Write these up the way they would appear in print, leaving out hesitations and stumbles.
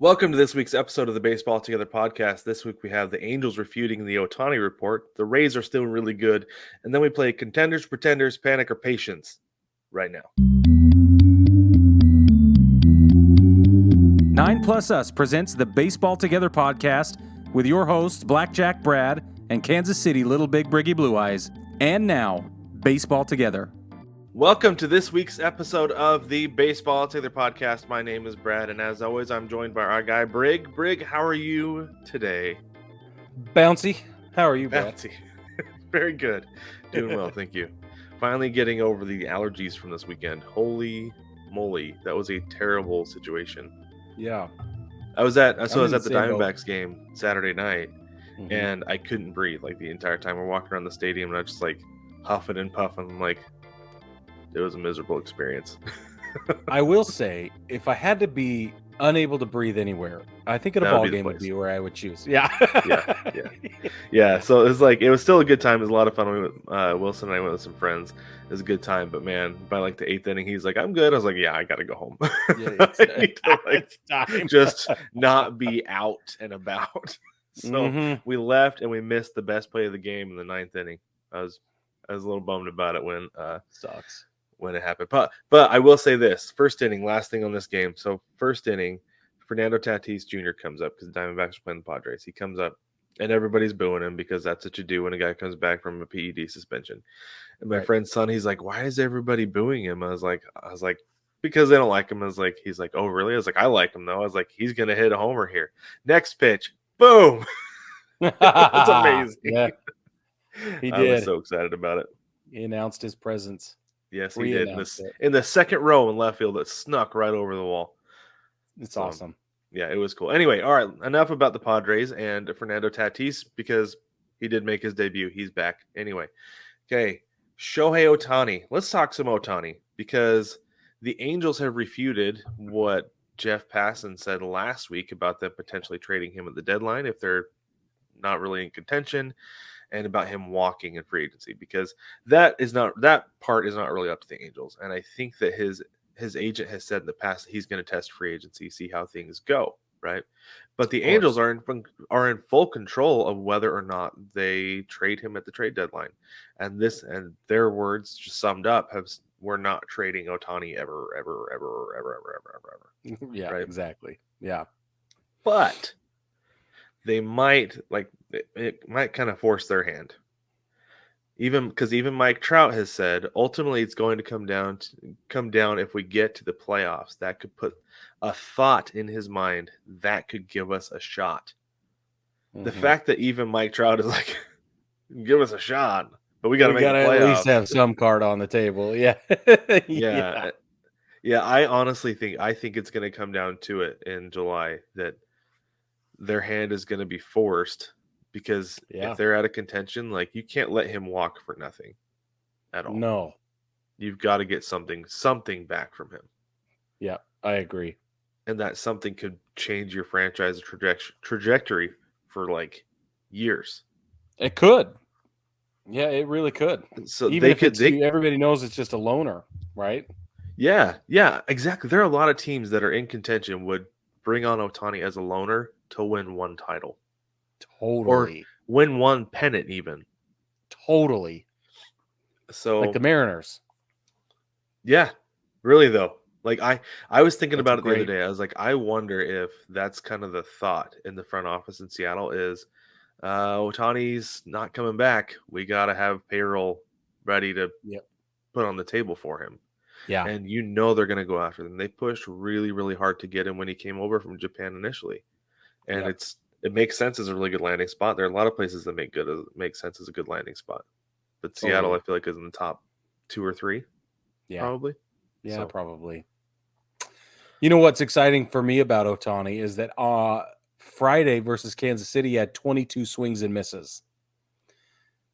Welcome to this week's episode of the Baseball Together podcast. This week we have the Angels refuting the Ohtani report. The Rays are still really good. And then we play Contenders, Pretenders, Panic, or Patience right now. 9+ Us presents the Baseball Together podcast with your hosts, Blackjack Brad and Kansas City Little Big Briggy Blue Eyes. And now, Baseball Together. Welcome to this week's episode of the Baseball Together podcast. My name is Brad, and as always, I'm joined by our guy, Brig. Brig, how are you today? Bouncy. How are you, Brad? Bouncy. Very good. Doing well, thank you. Finally getting over the allergies from this weekend. Holy moly, that was a terrible situation. Yeah. I was at the Diamondbacks game Saturday night, and I couldn't breathe like the entire time. We're walking around the stadium, and I was just like huffing and puffing. I'm like, it was a miserable experience. I will say, if I had to be unable to breathe anywhere, I think at a ball game would be where I would choose. Yeah. Yeah. So it was still a good time. It was a lot of fun. Wilson and I went with some friends. It was a good time. But man, by like the 8th inning, he's like, "I'm good." I was like, "Yeah, I got to go home. I need to just not be out and about." So we left and we missed the best play of the game in the 9th inning. I was a little bummed about it when sucks. When it happened. But I will say this, first inning, last thing on this game. So first inning, Fernando Tatis Jr. comes up because the Diamondbacks are playing the Padres. He comes up and everybody's booing him because that's what you do when a guy comes back from a PED suspension. And my friend's son, he's like, "Why is everybody booing him?" I was like, because they don't like him. He's like, "Oh, really?" I was like, "I like him though." I was like, "He's gonna hit a homer here." Next pitch, boom. That's amazing. Yeah. He did. I was so excited about it. He announced his presence. Yes, he did. In the second row in left field, that snuck right over the wall. It's awesome. Yeah, it was cool. Anyway, all right, enough about the Padres and Fernando Tatis because he did make his debut. He's back. Anyway, okay, Shohei Ohtani. Let's talk some Ohtani because the Angels have refuted what Jeff Passan said last week about them potentially trading him at the deadline if they're not really in contention, and about him walking in free agency, because that part is not really up to the Angels. And I think that his agent has said in the past that he's going to test free agency, see how things go, right? But the Angels are in full control of whether or not they trade him at the trade deadline. And their words just summed up we're not trading Ohtani ever. Yeah, right? Exactly. Yeah. But they might it might kind of force their hand. Even Mike Trout has said ultimately it's going to come down if we get to the playoffs. That could put a thought in his mind that could give us a shot. The fact that even Mike Trout is like, give us a shot, but we got to at least have some card on the table. Yeah. Yeah. I honestly think it's going to come down to it in July that their hand is going to be forced, because if they're out of contention, like, you can't let him walk for nothing at all. No, you've got to get something back from him. Yeah, I agree. And that something could change your franchise trajectory for like years. It could. Yeah, it really could. So even if everybody knows it's just a loner, right? Yeah, exactly. There are a lot of teams that are in contention would bring on Ohtani as a loner to win one title. Totally. Or win one pennant even. Totally. So like the Mariners. Yeah, really though. Like I was thinking about it the other day. I was like, I wonder if that's kind of the thought in the front office in Seattle is Ohtani's not coming back. We got to have payroll ready to put on the table for him. Yeah. And they're going to go after them. They pushed really, really hard to get him when he came over from Japan initially. And it makes sense as a really good landing spot. There are a lot of places that make sense as a good landing spot. But Seattle, I feel like, is in the top 2 or 3. Yeah. Probably. Yeah, probably. You know what's exciting for me about Ohtani is that Friday versus Kansas City had 22 swings and misses.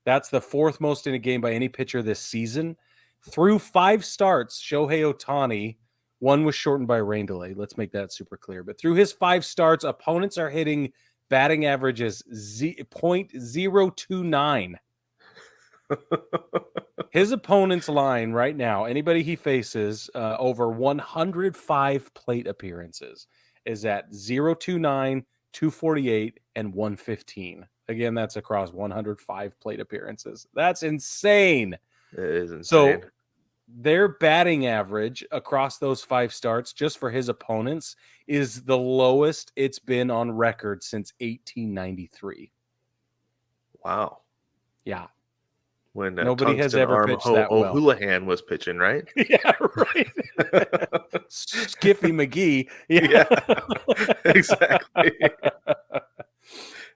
That's the 4th most in a game by any pitcher this season. Through 5 starts, Shohei Ohtani, one was shortened by a rain delay. Let's make that super clear. But through his 5 starts, opponents are hitting batting averages .029. His opponent's line right now, anybody he faces, over 105 plate appearances. is at 029, 248, and 115. Again, that's across 105 plate appearances. That's insane. It is insane. So their batting average across those 5 starts, just for his opponents, is the lowest it's been on record since 1893. Wow. Yeah. When Nobody has Tungsten ever Arm pitched that well. O'Houlihan was pitching, right? Yeah, right. Skiffy McGee. Yeah, exactly.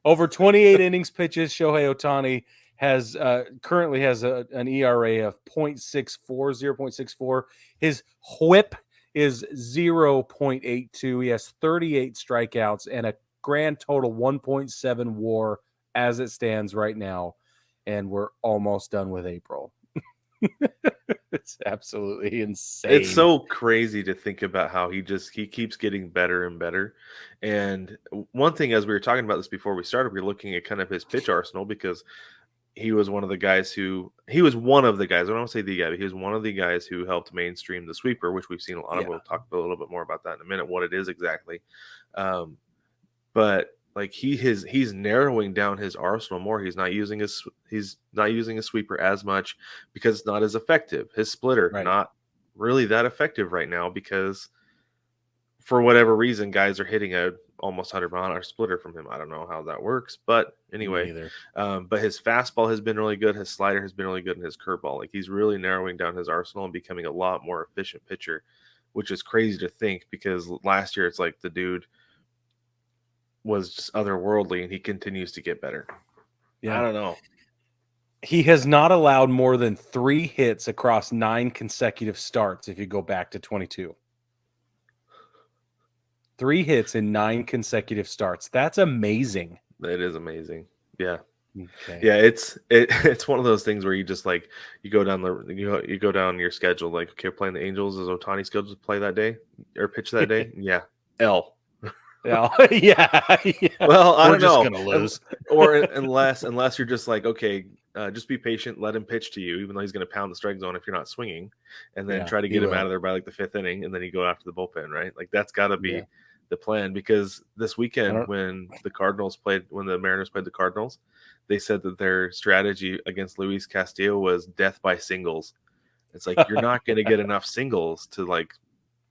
Over 28 innings pitches, Shohei Ohtani has currently has an ERA of 0.64. His whip is 0.82. He has 38 strikeouts and a grand total 1.7 WAR as it stands right now. And we're almost done with April. It's absolutely insane. It's so crazy to think about how he keeps getting better and better. And one thing, as we were talking about this before we started, we were looking at kind of his pitch arsenal, because he was one of the guys I don't want to say the guy, but he was one of the guys who helped mainstream the sweeper, which we've seen a lot of. We'll talk a little bit more about that in a minute, what it is exactly. But like he's narrowing down his arsenal more. He's not using a sweeper as much because it's not as effective. His splitter not really that effective right now, because for whatever reason guys are hitting a almost 100-mile-an-hour splitter from him. I don't know how that works, but anyway. But his fastball has been really good. His slider has been really good, and his curveball. Like, he's really narrowing down his arsenal and becoming a lot more efficient pitcher, which is crazy to think, because last year it's like the dude was just otherworldly, and he continues to get better. Yeah. I don't know. He has not allowed more than 3 hits across 9 consecutive starts if you go back to 22. 3 hits in 9 consecutive starts. That's amazing. That is amazing. Yeah. Okay. Yeah, it's one of those things where you just like you go down your schedule, like, okay, playing the Angels, is Ohtani scheduled to play that day or pitch that day? Yeah. L. Yeah. Well, I don't know. We're just gonna lose. Or unless you're just like, okay, just be patient, let him pitch to you, even though he's going to pound the strike zone if you're not swinging, and then try to get him out of there by like the 5th inning, and then you go after the bullpen, right? Like, that's got to be the plan, because this weekend when the Mariners played the Cardinals, they said that their strategy against Luis Castillo was death by singles. It's like, you're not going to get enough singles to like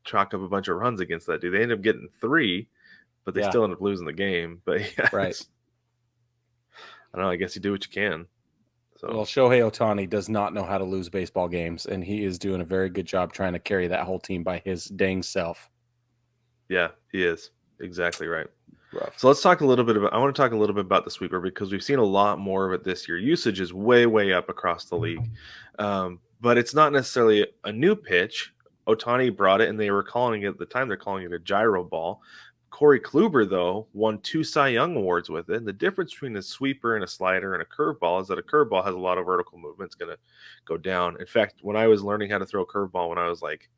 chalk up a bunch of runs against that dude. They end up getting 3, but they still end up losing the game. But I don't know. I guess you do what you can. So. Well, Shohei Ohtani does not know how to lose baseball games, and he is doing a very good job trying to carry that whole team by his dang self. Yeah, he is. Exactly right. Rough. So I want to talk a little bit about the sweeper, because we've seen a lot more of it this year. Usage is way, way up across the league. But it's not necessarily a new pitch. Ohtani brought it, and they were calling it at the time, they're calling it a gyro ball. Corey Kluber, though, won 2 Cy Young Awards with it. And the difference between a sweeper and a slider and a curveball is that a curveball has a lot of vertical movement. It's going to go down. In fact, when I was learning how to throw a curveball when I was like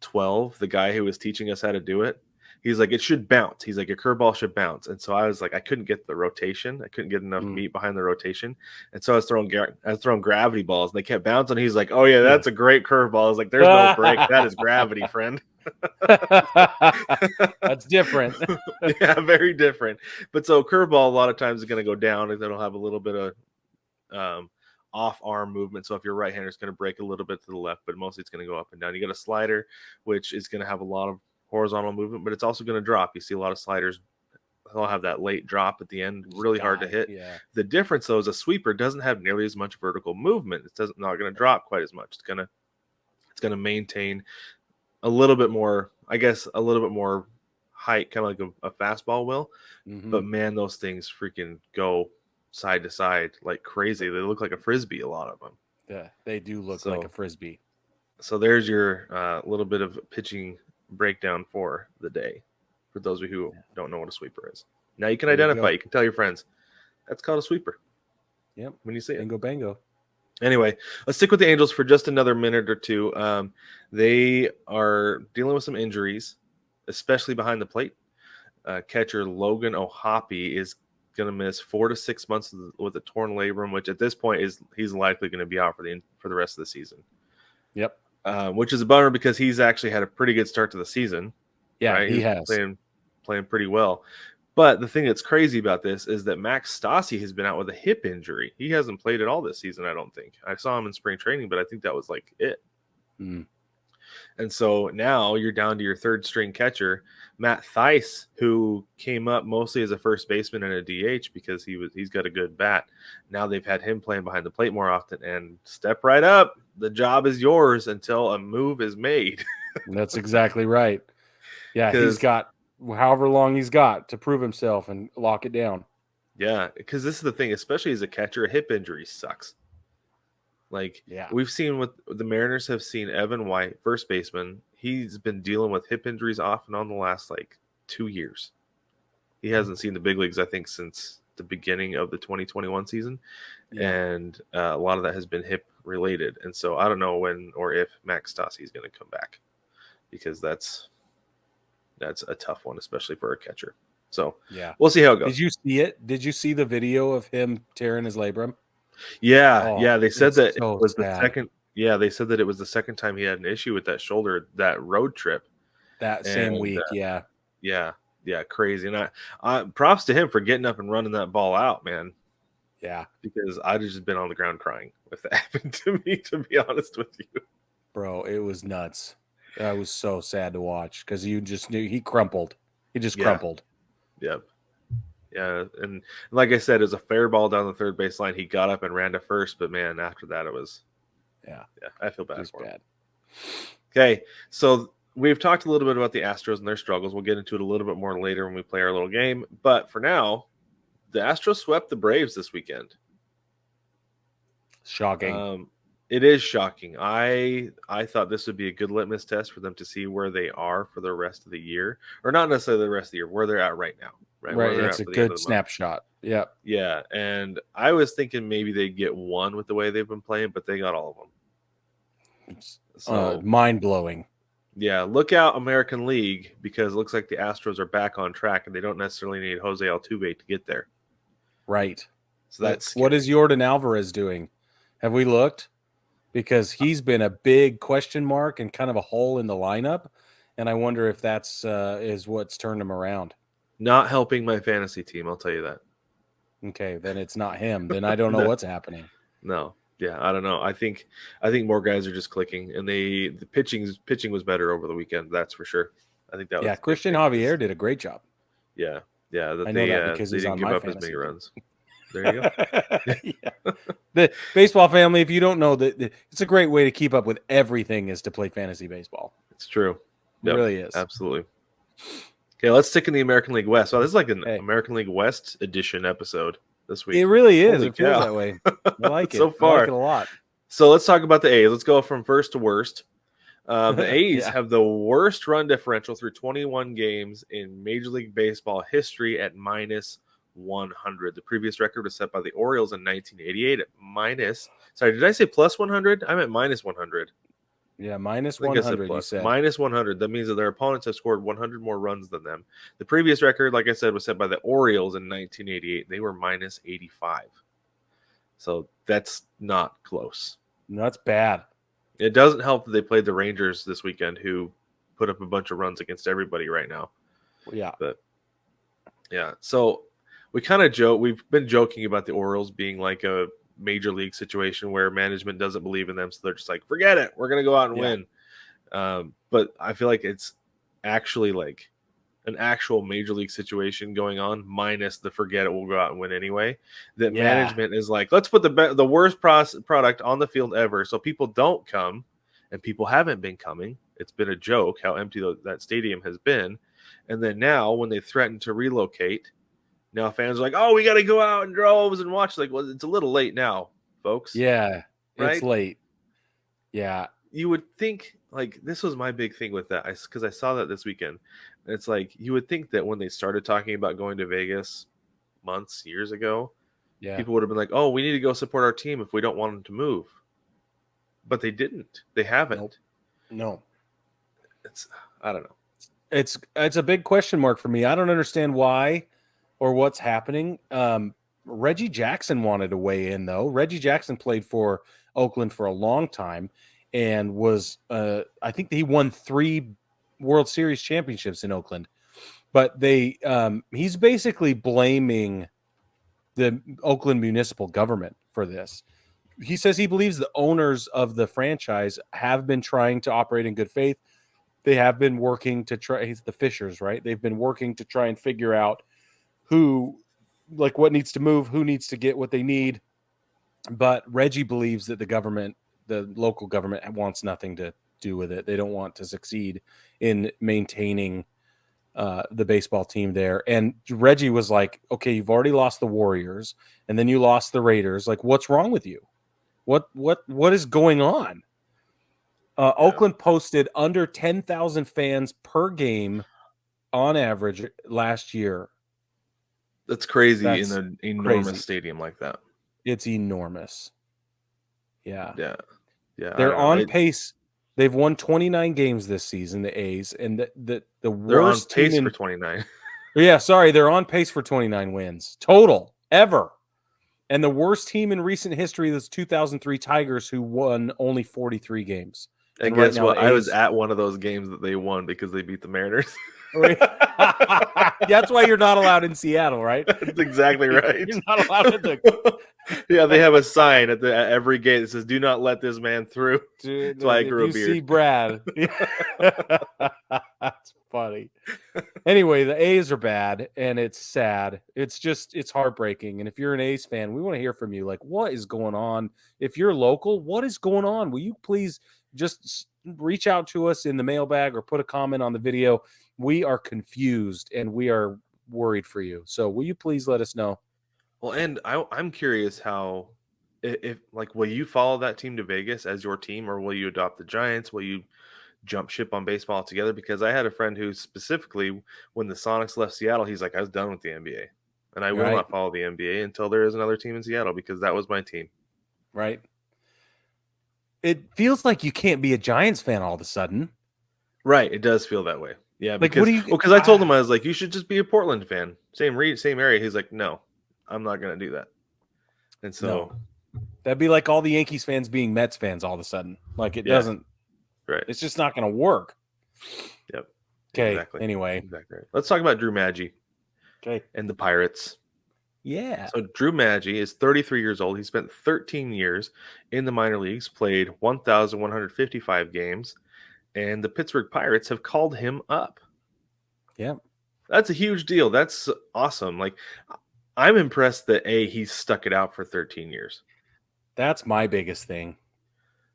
12, the guy who was teaching us how to do it, he's like, it should bounce. He's like, your curveball should bounce. And so I was like, I couldn't get the rotation. I couldn't get enough meat behind the rotation. And so I was throwing gravity balls, and they kept bouncing. He's like, oh yeah, that's a great curveball. I was like, there's no break. That is gravity, friend. That's different. Yeah, very different. But so curveball a lot of times is going to go down, and it'll have a little bit of off arm movement. So if you're right-hander, it's going to break a little bit to the left, but mostly it's going to go up and down. You got a slider, which is going to have a lot of horizontal movement, but it's also going to drop. You see a lot of sliders, they'll have that late drop at the end, really hard to hit. Yeah. The difference, though, is a sweeper doesn't have nearly as much vertical movement. It's not going to drop quite as much. It's going to maintain a little bit more, I guess, a little bit more height, kind of like a fastball will. Mm-hmm. But man, those things freaking go side to side like crazy. They look like a frisbee, a lot of them. Yeah, they do look like a frisbee. So there's your little bit of pitching breakdown for the day, for those of you who don't know what a sweeper is. Now you can identify. You can tell your friends that's called a sweeper. Yep. When you see it. Bango. Anyway, let's stick with the Angels for just another minute or two. They are dealing with some injuries, especially behind the plate. Catcher Logan O'Hoppe is going to miss 4 to 6 months with a torn labrum, which at this point he's likely going to be out for the rest of the season. Yep. Which is a bummer, because he's actually had a pretty good start to the season. Yeah, right? he has. Playing playing pretty well. But the thing that's crazy about this is that Max Stassi has been out with a hip injury. He hasn't played at all this season, I don't think. I saw him in spring training, but I think that was like it. Mm. And so now you're down to your third string catcher, Matt Thaiss, who came up mostly as a first baseman and a DH because he's got a good bat. Now they've had him playing behind the plate more often, and step right up. The job is yours until a move is made. That's exactly right. Yeah, he's got however long he's got to prove himself and lock it down. Yeah, because this is the thing, especially as a catcher, a hip injury sucks. Like, we've seen what the Mariners have seen Evan White, first baseman. He's been dealing with hip injuries off and on the last, 2 years. He hasn't seen the big leagues, I think, since the beginning of the 2021 season. Yeah. And a lot of that has been hip related. And so I don't know when or if Max Stassi is going to come back, because that's a tough one, especially for a catcher. So yeah, we'll see how it goes. Did you see it? Did you see the video of him tearing his labrum? Yeah, they said that so it was sad. the second. Yeah, they said that it was the second time he had an issue with that shoulder, that road trip. That same week, yeah, crazy. And I props to him for getting up and running that ball out, man. Yeah, because I'd just been on the ground crying if that happened to me, to be honest with you. Bro, it was nuts. That was so sad to watch because you just knew he crumpled. He just crumpled. Yep. Yeah, and like I said, it was a fair ball down the third base line. He got up and ran to first, but man, after that, it was I feel bad for him. Okay, so we've talked a little bit about the Astros and their struggles. We'll get into it a little bit more later when we play our little game. But for now, the Astros swept the Braves this weekend. Shocking. It is shocking. I thought this would be a good litmus test for them to see where they are for the rest of the year, or not necessarily the rest of the year, where they're at right now. Right, it's a good snapshot. Yeah. Yeah, and I was thinking maybe they'd get one with the way they've been playing, but they got all of them. So mind-blowing. Yeah, look out American League, because it looks like the Astros are back on track, and they don't necessarily need Jose Altuve to get there. Right. So that's what is Yordan Alvarez doing? Have we looked? Because he's been a big question mark and kind of a hole in the lineup, and I wonder if that's is what's turned him around. Not helping my fantasy team, I'll tell you that. Okay, then it's not him. Then I don't know what's happening. No, yeah, I don't know. I think more guys are just clicking, and the pitching was better over the weekend. That's for sure. I think that was Christian Javier did a great job. Yeah. I know that because they he's didn't on give my up as many runs. There you go. The baseball family, if you don't know, that it's a great way to keep up with everything is to play fantasy baseball. It's true. It really is. Absolutely. Okay, let's stick in the American League West. So this is like an American League West edition episode this week. It really is. It feels that way. I like it. So far. I like it a lot. So let's talk about the A's. Let's go from first to worst. The A's have the worst run differential through 21 games in Major League Baseball history at minus 100. The previous record was set by the Orioles in 1988 at minus. Sorry, did I say plus 100? I meant minus 100. Yeah, minus 100. You said minus 100. That means that their opponents have scored 100 more runs than them. The previous record, like I said, was set by the Orioles in 1988. They were minus 85. So that's not close. That's bad. It doesn't help that they played the Rangers this weekend, who put up a bunch of runs against everybody right now. Yeah. But yeah, so we kind of joke. We've been joking about the Orioles being like a major league situation where management doesn't believe in them, so they're just like, forget it, we're gonna go out and win. But I feel like it's actually like an actual major league situation going on, minus the forget it, we'll go out and win anyway. That management is like, let's put the worst product on the field ever, so people don't come, and people haven't been coming. It's been a joke how empty that stadium has been. And then now when they threaten to relocate, now fans are like, oh, we got to go out in droves and watch. Like, well, it's a little late now, folks. Yeah, right? It's late. Yeah. You would think, like, this was my big thing with that, because I saw that this weekend. And it's like, you would think that when they started talking about going to Vegas years ago, people would have been like, oh, we need to go support our team if we don't want them to move. But they didn't. They haven't. Nope. No. I don't know. It's a big question mark for me. I don't understand why or what's happening. Reggie Jackson wanted to weigh in, though. Reggie Jackson played for Oakland for a long time and was, I think he won 3 World Series championships in Oakland. But he's basically blaming the Oakland municipal government for this. He says he believes the owners of the franchise have been trying to operate in good faith. They have been working to try, the Fishers, right? They've been working to try and figure out what needs to move, who needs to get what they need. But Reggie believes that the local government wants nothing to do with it. They don't want to succeed in maintaining the baseball team there. And Reggie was like, okay, you've already lost the Warriors and then you lost the Raiders. Like, what's wrong with you? What is going on? Oakland posted under 10,000 fans per game on average last year. That's crazy in an enormous stadium like that. It's enormous. Yeah. They're on pace. They've won 29 games this season, the A's, and the worst team team for 29. Yeah, sorry, they're on pace for 29 wins total ever. And the worst team in recent history was 2003 Tigers, who won only 43 games. And guess what? I was at one of those games that they won because they beat the Mariners. That's why you're not allowed in Seattle, right? That's exactly right. You're not allowed in Yeah, they have a sign at every gate that says, "Do not let this man through." Dude, so I grew a beard. See Brad. That's funny. Anyway, the A's are bad, and it's sad. It's heartbreaking. And if you're an A's fan, we want to hear from you. Like, what is going on? If you're local, what is going on? Will you please just reach out to us in the mailbag or put a comment on the video? We are confused and we are worried for you. So will you please let us know? Well, and I'm curious how, if will you follow that team to Vegas as your team, or will you adopt the Giants? Will you jump ship on baseball altogether? Because I had a friend who specifically, when the Sonics left Seattle, he's like, I was done with the NBA, and I will not follow the NBA until there is another team in Seattle, because that was my team. Right. It feels like you can't be a Giants fan all of a sudden. Right. It does feel that way. Yeah. Like, because I told him, I was like, you should just be a Portland fan. Same area. He's like, no, I'm not going to do that. And so that'd be like all the Yankees fans being Mets fans all of a sudden. Like, it doesn't. Right. It's just not going to work. Yep. Okay. Exactly. Anyway. Exactly. Let's talk about Drew Maggi. Okay. And the Pirates. Yeah. So Drew Maggi is 33 years old. He spent 13 years in the minor leagues, played 1,155 games, and the Pittsburgh Pirates have called him up. Yeah. That's a huge deal. That's awesome. Like, I'm impressed that he's stuck it out for 13 years. That's my biggest thing.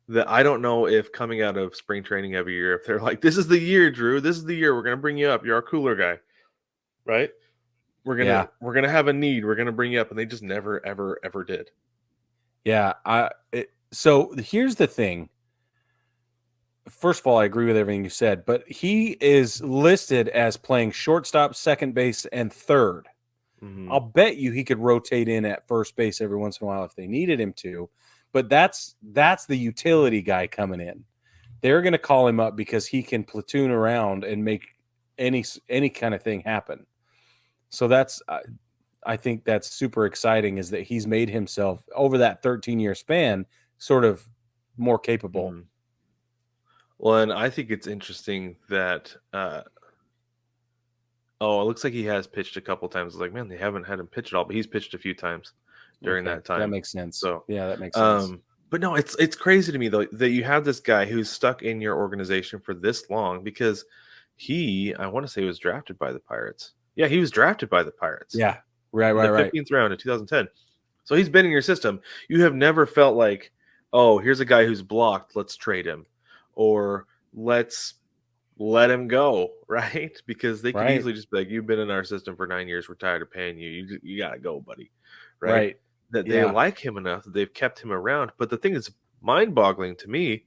That I don't know if coming out of spring training every year, if they're like, this is the year, Drew, this is the year we're going to bring you up. You're our cooler guy, right? We're gonna have a need. We're gonna bring you up, and they just never, ever, ever did. Yeah. So here's the thing. First of all, I agree with everything you said, but he is listed as playing shortstop, second base, and third. Mm-hmm. I'll bet you he could rotate in at first base every once in a while if they needed him to. But that's the utility guy coming in. They're going to call him up because he can platoon around and make any kind of thing happen. So I think that's super exciting, is that he's made himself over that 13-year span sort of more capable. Mm-hmm. Well, and I think it's interesting that it looks like he has pitched a couple times. It's like, man, they haven't had him pitch at all, but he's pitched a few times during that time. That makes sense. So yeah, that makes sense. But no, it's crazy to me though that you have this guy who's stuck in your organization for this long, because I want to say, was drafted by the Pirates. Yeah, he was drafted by the Pirates. Yeah, right. 15th round in 2010. So he's been in your system. You have never felt like, oh, here's a guy who's blocked, let's trade him, or let's let him go, right? Because they could easily just be like, you've been in our system for 9 years, we're tired of paying you. You got to go, buddy. Right? That they like him enough that they've kept him around. But the thing that's mind-boggling to me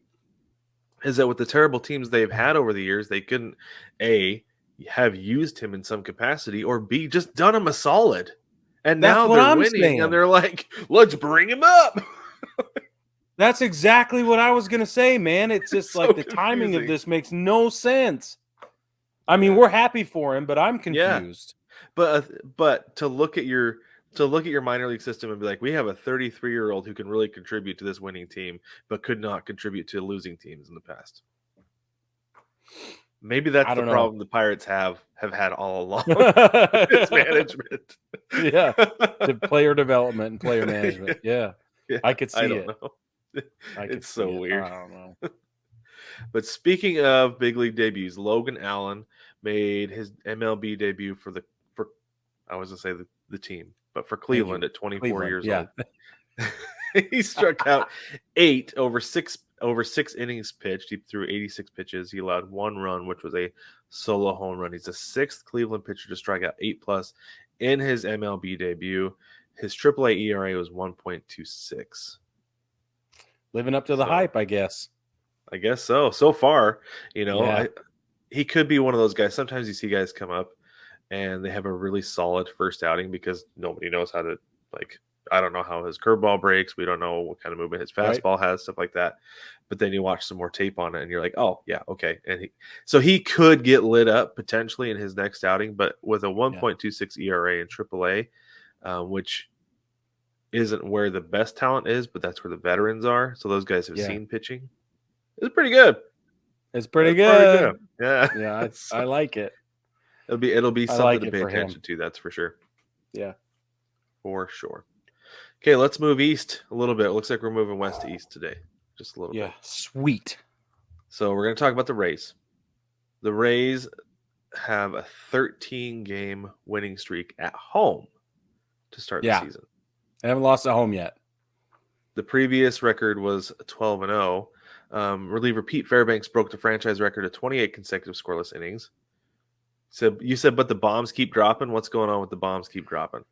is that with the terrible teams they've had over the years, they couldn't, A, have used him in some capacity, or B, just done him a solid. And now they're winning, and they're like, let's bring him up. That's exactly what I was going to say, man. It's just like the timing of this makes no sense. I mean, we're happy for him, but I'm confused. Yeah. But to look at your minor league system and be like, we have a 33-year-old who can really contribute to this winning team, but could not contribute to losing teams in the past. Maybe that's I the don't know. problem the Pirates have had all along. It's management. Yeah. The player development and player management. Yeah. Yeah, I could see I don't it. know. I could It's see so it. weird. I don't know. But speaking of big league debuts, Logan Allen made his MLB debut for I was gonna say the team, but for Thank Cleveland you. at 24 Cleveland. years Yeah. old. He struck out 8 over 6 innings pitched. He threw 86 pitches. He allowed 1 run, which was a solo home run. He's the 6th Cleveland pitcher to strike out 8+ in his MLB debut. His AAA ERA was 1.26. Living up to the hype, I guess. I guess so. So far, Yeah. he could be one of those guys. Sometimes you see guys come up and they have a really solid first outing because nobody knows how to, like, I don't know how his curveball breaks. We don't know what kind of movement his fastball has, stuff like that. But then you watch some more tape on it and you're like, oh, yeah, okay. And he could get lit up potentially in his next outing, but with a 1.26 ERA in AAA, which isn't where the best talent is, but that's where the veterans are. So those guys have seen pitching. It's pretty good. It's pretty good. Yeah. Yeah, I like it. It'll be something to pay attention to, that's for sure. Yeah. For sure. Okay, let's move east a little bit. It looks like we're moving west to east today. Just a little bit. Yeah, sweet. So we're going to talk about the Rays. The Rays have a 13-game winning streak at home to start the season. They haven't lost at home yet. The previous record was 12-0. Reliever Pete Fairbanks broke the franchise record of 28 consecutive scoreless innings. So you said, but the bombs keep dropping. What's going on with the bombs keep dropping?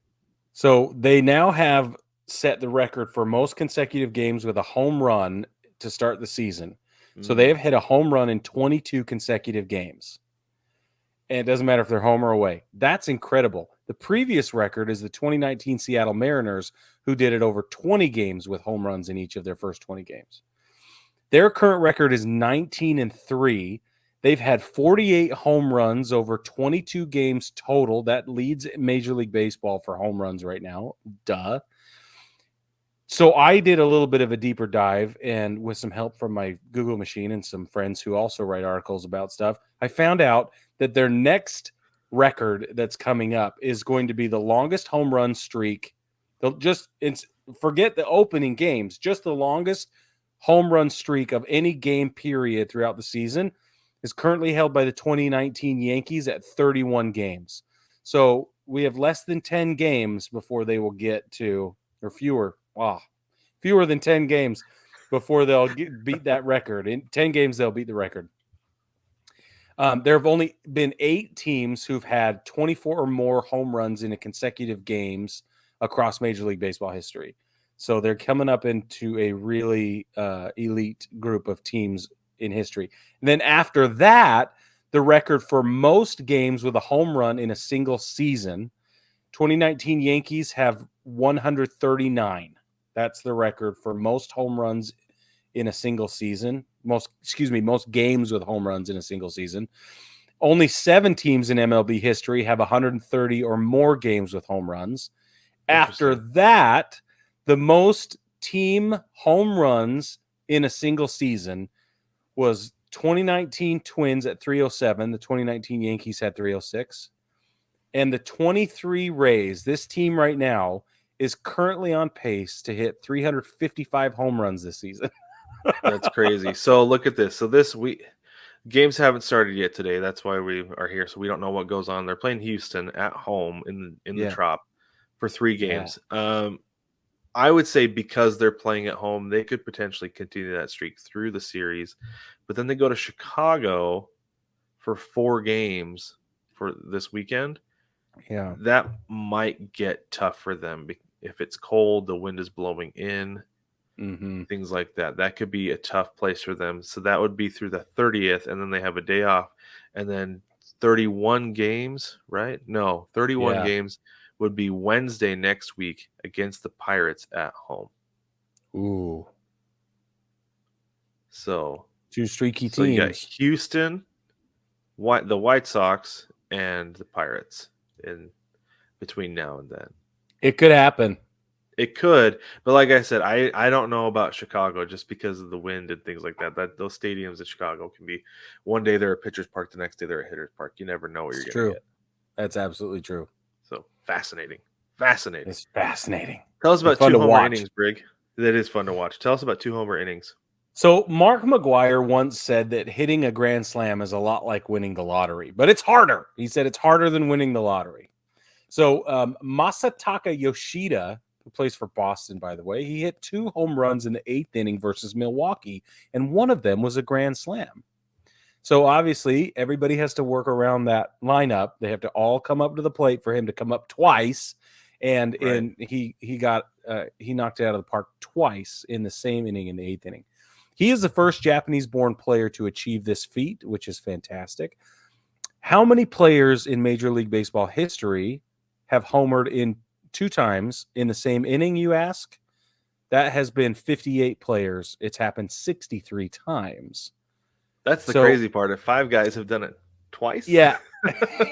So they now have set the record for most consecutive games with a home run to start the season. So they have hit a home run in 22 consecutive games. And it doesn't matter if they're home or away. That's incredible. The previous record is the 2019 Seattle Mariners, who did it over 20 games with home runs in each of their first 20 games. Their current record is 19-3. They've had 48 home runs over 22 games total. That leads Major League Baseball for home runs right now. Duh. So I did a little bit of a deeper dive, and with some help from my Google machine and some friends who also write articles about stuff, I found out that their next record that's coming up is going to be the longest home run streak. Forget the opening games, just the longest home run streak of any game period throughout the season is currently held by the 2019 Yankees at 31 games. So we have less than 10 games before they will get to, or fewer. Wow, fewer than 10 games before they'll beat that record. In 10 games, they'll beat the record. There have only been 8 teams who've had 24 or more home runs in a consecutive games across Major League Baseball history. So they're coming up into a really elite group of teams in history. And then after that, the record for most games with a home run in a single season, 2019 Yankees have 139. That's the record for most home runs in a single season. Most games with home runs in a single season. Only 7 teams in MLB history have 130 or more games with home runs. After that, the most team home runs in a single season was 2019 Twins at 307. The 2019 Yankees had 306. And the 23 Rays, this team right now, is currently on pace to hit 355 home runs this season. That's crazy. So look at this. So this week, games haven't started yet today. That's why we are here. So we don't know what goes on. They're playing Houston at home in the Trop for 3 games. I would say because they're playing at home, they could potentially continue that streak through the series. But then they go to Chicago for 4 games for this weekend. Yeah. That might get tough for them if it's cold, the wind is blowing in, things like that. That could be a tough place for them. So that would be through the 30th, and then they have a day off, and then 31 games, right? No, 31 games would be Wednesday next week against the Pirates at home. Ooh. So 2 streaky teams. So you got Houston, the White Sox, and the Pirates in between now and then. It could happen. It could, but like I said, I don't know about Chicago just because of the wind and things like that. That those stadiums in Chicago can be one day they're a pitcher's park, the next day they're a hitter's park. You never know what It's you're going to true. get. That's absolutely true. So fascinating. It's fascinating. Tell us And about fun 2 to homer watch. innings, Brig. That is fun to watch. Tell us about 2 homer innings. So Mark McGwire once said that hitting a grand slam is a lot like winning the lottery, but it's harder. He said it's harder than winning the lottery. So Masataka Yoshida, who plays for Boston, by the way, he hit 2 home runs in the 8th inning versus Milwaukee, and one of them was a grand slam. So obviously, everybody has to work around that lineup. They have to all come up to the plate for him to come up twice, and he knocked it out of the park twice in the same inning in the 8th inning. He is the first Japanese-born player to achieve this feat, which is fantastic. How many players in Major League Baseball history have homered in 2 times in the same inning, you ask? That has been 58 players. It's happened 63 times. That's the crazy part. If 5 guys have done it twice. Yeah.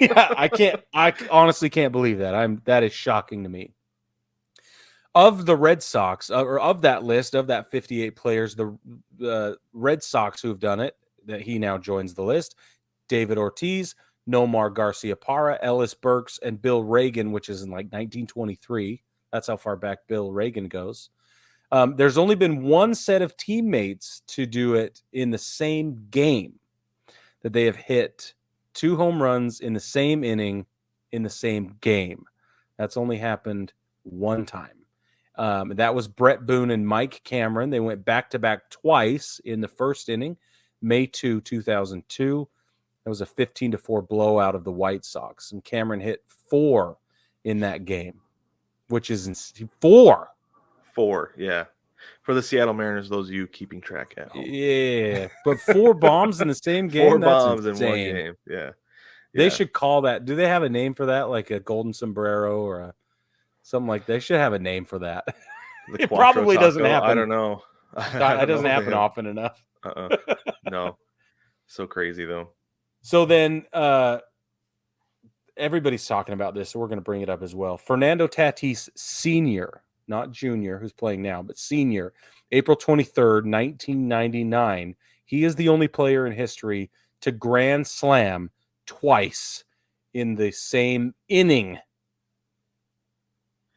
Yeah, I honestly can't believe that. That is shocking to me. Of the Red Sox, or of that list, of that 58 players, the Red Sox who've done it, that he now joins the list, David Ortiz, Nomar Garciaparra, Ellis Burks, and Bill Reagan, which is in like 1923. That's how far back Bill Reagan goes. There's only been one set of teammates to do it in the same game, that they have hit 2 home runs in the same inning in the same game. That's only happened one time. That was Brett Boone and Mike Cameron. They went back-to-back twice in the first inning, May 2, 2002. That was a 15-4 blowout of the White Sox. And Cameron hit 4 in that game, which is 4. 4, yeah. For the Seattle Mariners, those of you keeping track at home. Yeah, but 4 bombs in the same game? 4 That's bombs insane. in one game, yeah. They should call that. Do they have a name for that, like a golden sombrero or something like that? They should have a name for that. It probably doesn't happen. I don't know. That doesn't happen often enough. No. So crazy, though. So then everybody's talking about this, so we're going to bring it up as well. Fernando Tatis Sr., not Junior, who's playing now, but Sr., April 23rd, 1999. He is the only player in history to grand slam twice in the same inning.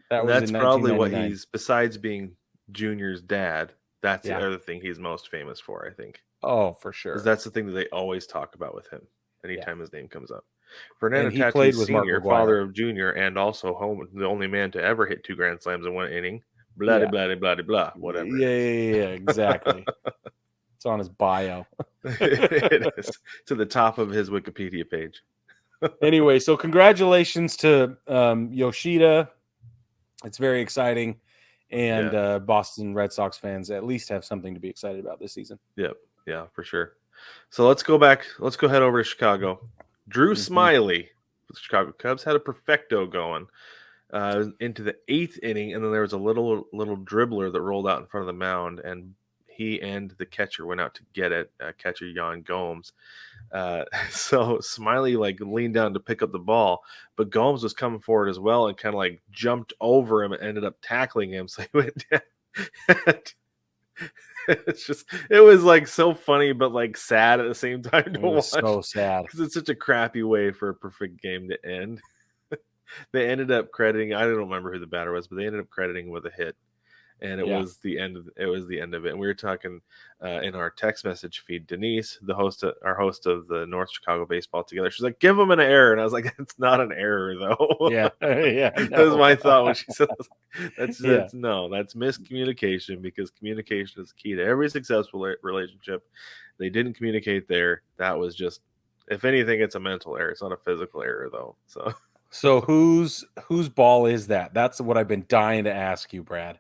That's probably what he's, besides being Junior's dad, that's the other thing he's most famous for, I think. Oh, for sure. Because that's the thing that they always talk about with him anytime his name comes up. Fernando And he Tatis played with Sr., father of Junior, and also the only man to ever hit 2 grand slams in one inning. Blah, blah, blah, blah, blah, whatever. Yeah, exactly. It's on his bio. It is to the top of his Wikipedia page. Anyway, so congratulations to Yoshida. It's very exciting. And Boston Red Sox fans at least have something to be excited about this season. Yep. Yeah, for sure. So let's go back. Let's go head over to Chicago. Drew Smyly, the Chicago Cubs, had a perfecto going into the 8th inning, and then there was a little dribbler that rolled out in front of the mound, and he and the catcher went out to get it, catcher Yan Gomes. So Smyly leaned down to pick up the ball, but Gomes was coming forward as well and kind of jumped over him and ended up tackling him. So he went down. It was so funny, but sad at the same time to watch. So sad because it's such a crappy way for a perfect game to end. They ended up crediting, I don't remember who the batter was, but they ended up crediting with a hit. And it was the end of it. And we were talking in our text message feed. Denise, our host of the North Chicago Baseball Together, she's like, "Give him an error," and I was like, "It's not an error, though." Yeah. That was my thought when she said, "That's miscommunication, because communication is key to every successful relationship." They didn't communicate there. That was just, if anything, it's a mental error. It's not a physical error, though. So whose ball is that? That's what I've been dying to ask you, Brad.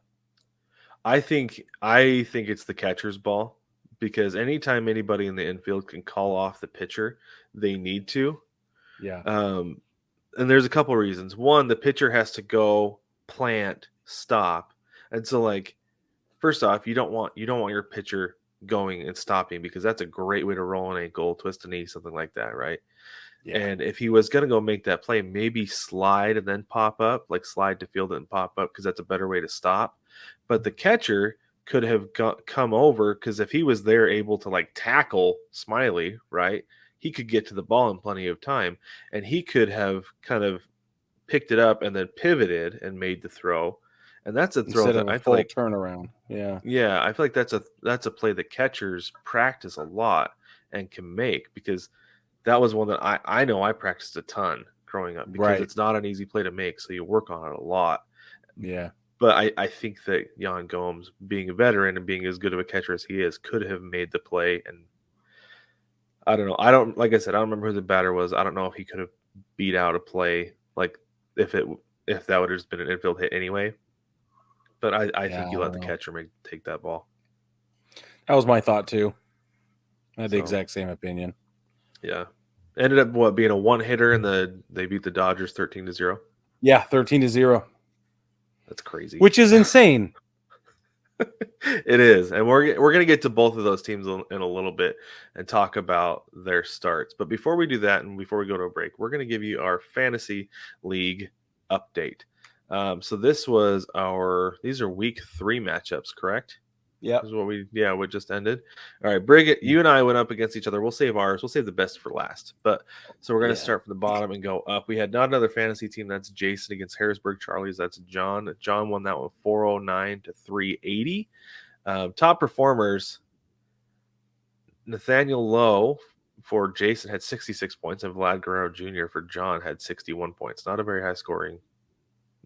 I think it's the catcher's ball, because anytime anybody in the infield can call off the pitcher, they need to. Yeah. And there's a couple of reasons. One, the pitcher has to go, plant, stop. And so first off, you don't want your pitcher going and stopping, because that's a great way to roll an ankle, twist a knee, something like that, right? Yeah. And if he was going to go make that play, maybe slide and then pop up, like slide to field it and pop up, because that's a better way to stop. But the catcher could have come over, because if he was there able to like tackle Smyly, right, he could get to the ball in plenty of time, and he could have kind of picked it up and then pivoted and made the throw. And that's a throw Instead that of a I feel full like, turnaround. Yeah. yeah, I feel like that's a play that catchers practice a lot and can make, because that was one that I know I practiced a ton growing up, because Right. it's not an easy play to make, so you work on it a lot. Yeah. But I think that Yan Gomes, being a veteran and being as good of a catcher as he is, could have made the play. And I don't know. Like I said, I don't remember who the batter was. I don't know if he could have beat out a play, like if that would have just been an infield hit anyway. But I think you let the catcher take that ball. That was my thought too. I had the So, exact same opinion. Yeah. Ended up being a one-hitter, and they beat the Dodgers 13-0. Yeah, 13-0. That's crazy. Which is insane. It is. And we're going to get to both of those teams in a little bit and talk about their starts. But before we do that, and before we go to a break, we're going to give you our fantasy league update. So these are week 3 matchups, correct? Yeah. This is what just ended. All right, Brig, you and I went up against each other. We'll save ours. We'll save the best for last. But so we're going to start from the bottom and go up. We had not another fantasy team. That's Jason against Harrisburg Charlies. That's John. John won that one 409 to 380. Top performers: Nathaniel Lowe for Jason had 66 points, and Vlad Guerrero Jr. for John had 61 points. Not a very high scoring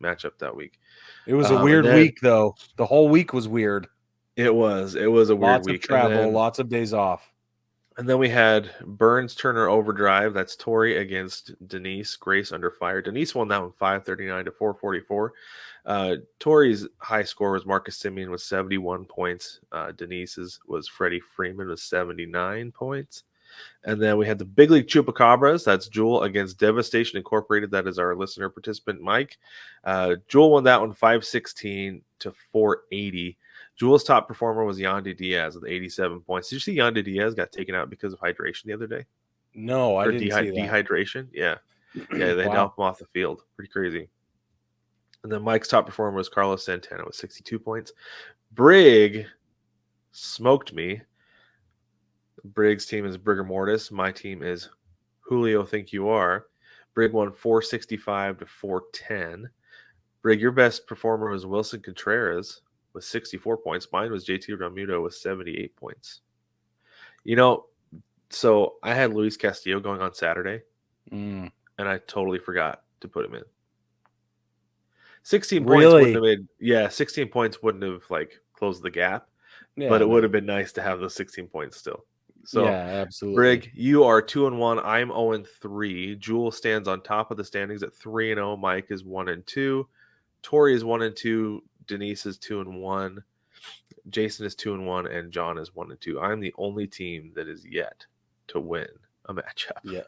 matchup that week. It was a weird week, though. The whole week was weird. It was a weird week. Lots of travel, lots of days off. And then we had Burns Turner Overdrive. That's Tori against Denise Grace Under Fire. Denise won that one 539 to 444. Tori's high score was Marcus Simeon with 71 points. Denise's was Freddie Freeman with 79 points. And then we had the Big League Chupacabras. That's Jewel against Devastation Incorporated. That is our listener participant, Mike. Jewel won that one 516 to 480. Jewel's top performer was Yandy Diaz with 87 points. Did you see Yandy Diaz got taken out because of hydration the other day? No, I didn't see that. Dehydration? Yeah. Yeah, they knocked him off the field. Pretty crazy. And then Mike's top performer was Carlos Santana with 62 points. Brig smoked me. Brig's team is Brigger Mortis. My team is Julio Think You Are. Brig won 465 to 410. Brig, your best performer was Wilson Contreras with 64 points. Mine was JT Realmuto with 78 points. So I had Luis Castillo going on Saturday, and I totally forgot to put him in. 16 points wouldn't have 16 points wouldn't have closed the gap, but it would have been nice to have those 16 points still. So yeah, absolutely. Brig, you are 2-1. I'm 0-3. Jewel stands on top of the standings at 3-0. Mike is 1-2. Tori is 1-2. Denise is 2-1. Jason is 2-1, and John is 1-2. I'm the only team that is yet to win a matchup. Yeah.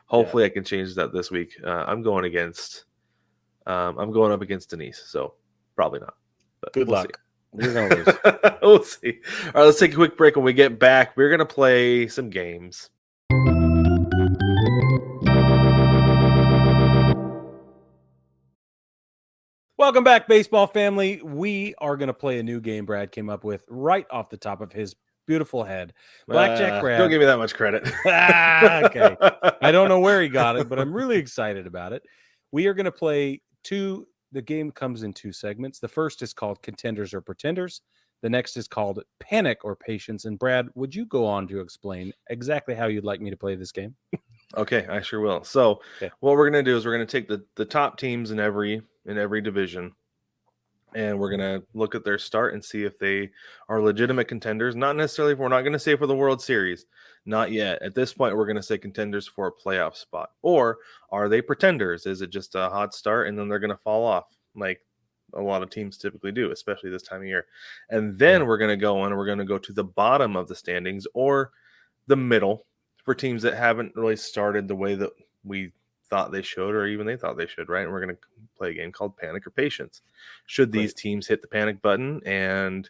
Hopefully, I can change that this week. I'm going up against Denise, so probably not. But good luck. See. You're gonna lose. We'll see. All right, let's take a quick break. When we get back, we're gonna play some games. Welcome back, baseball family. We are going to play a new game Brad came up with right off the top of his beautiful head. Blackjack Brad. Don't give me that much credit. Okay. I don't know where he got it, but I'm really excited about it. We are going to play the game comes in 2 segments. The first is called Contenders or Pretenders. The next is called Panic or Patience. And Brad, would you go on to explain exactly how you'd like me to play this game? Okay, I sure will. So What we're going to do is we're going to take the top teams in every division, and we're going to look at their start and see if they are legitimate contenders. Not necessarily, we're not going to say for the World Series. Not yet. At this point, we're going to say contenders for a playoff spot. Or are they pretenders? Is it just a hot start and then they're going to fall off like a lot of teams typically do, especially this time of year? And then we're going to go on and we're going to go to the bottom of the standings or the middle for teams that haven't really started the way that we thought they should, or even they thought they should, right? And we're going to play a game called Panic or Patience. Should these teams hit the panic button, and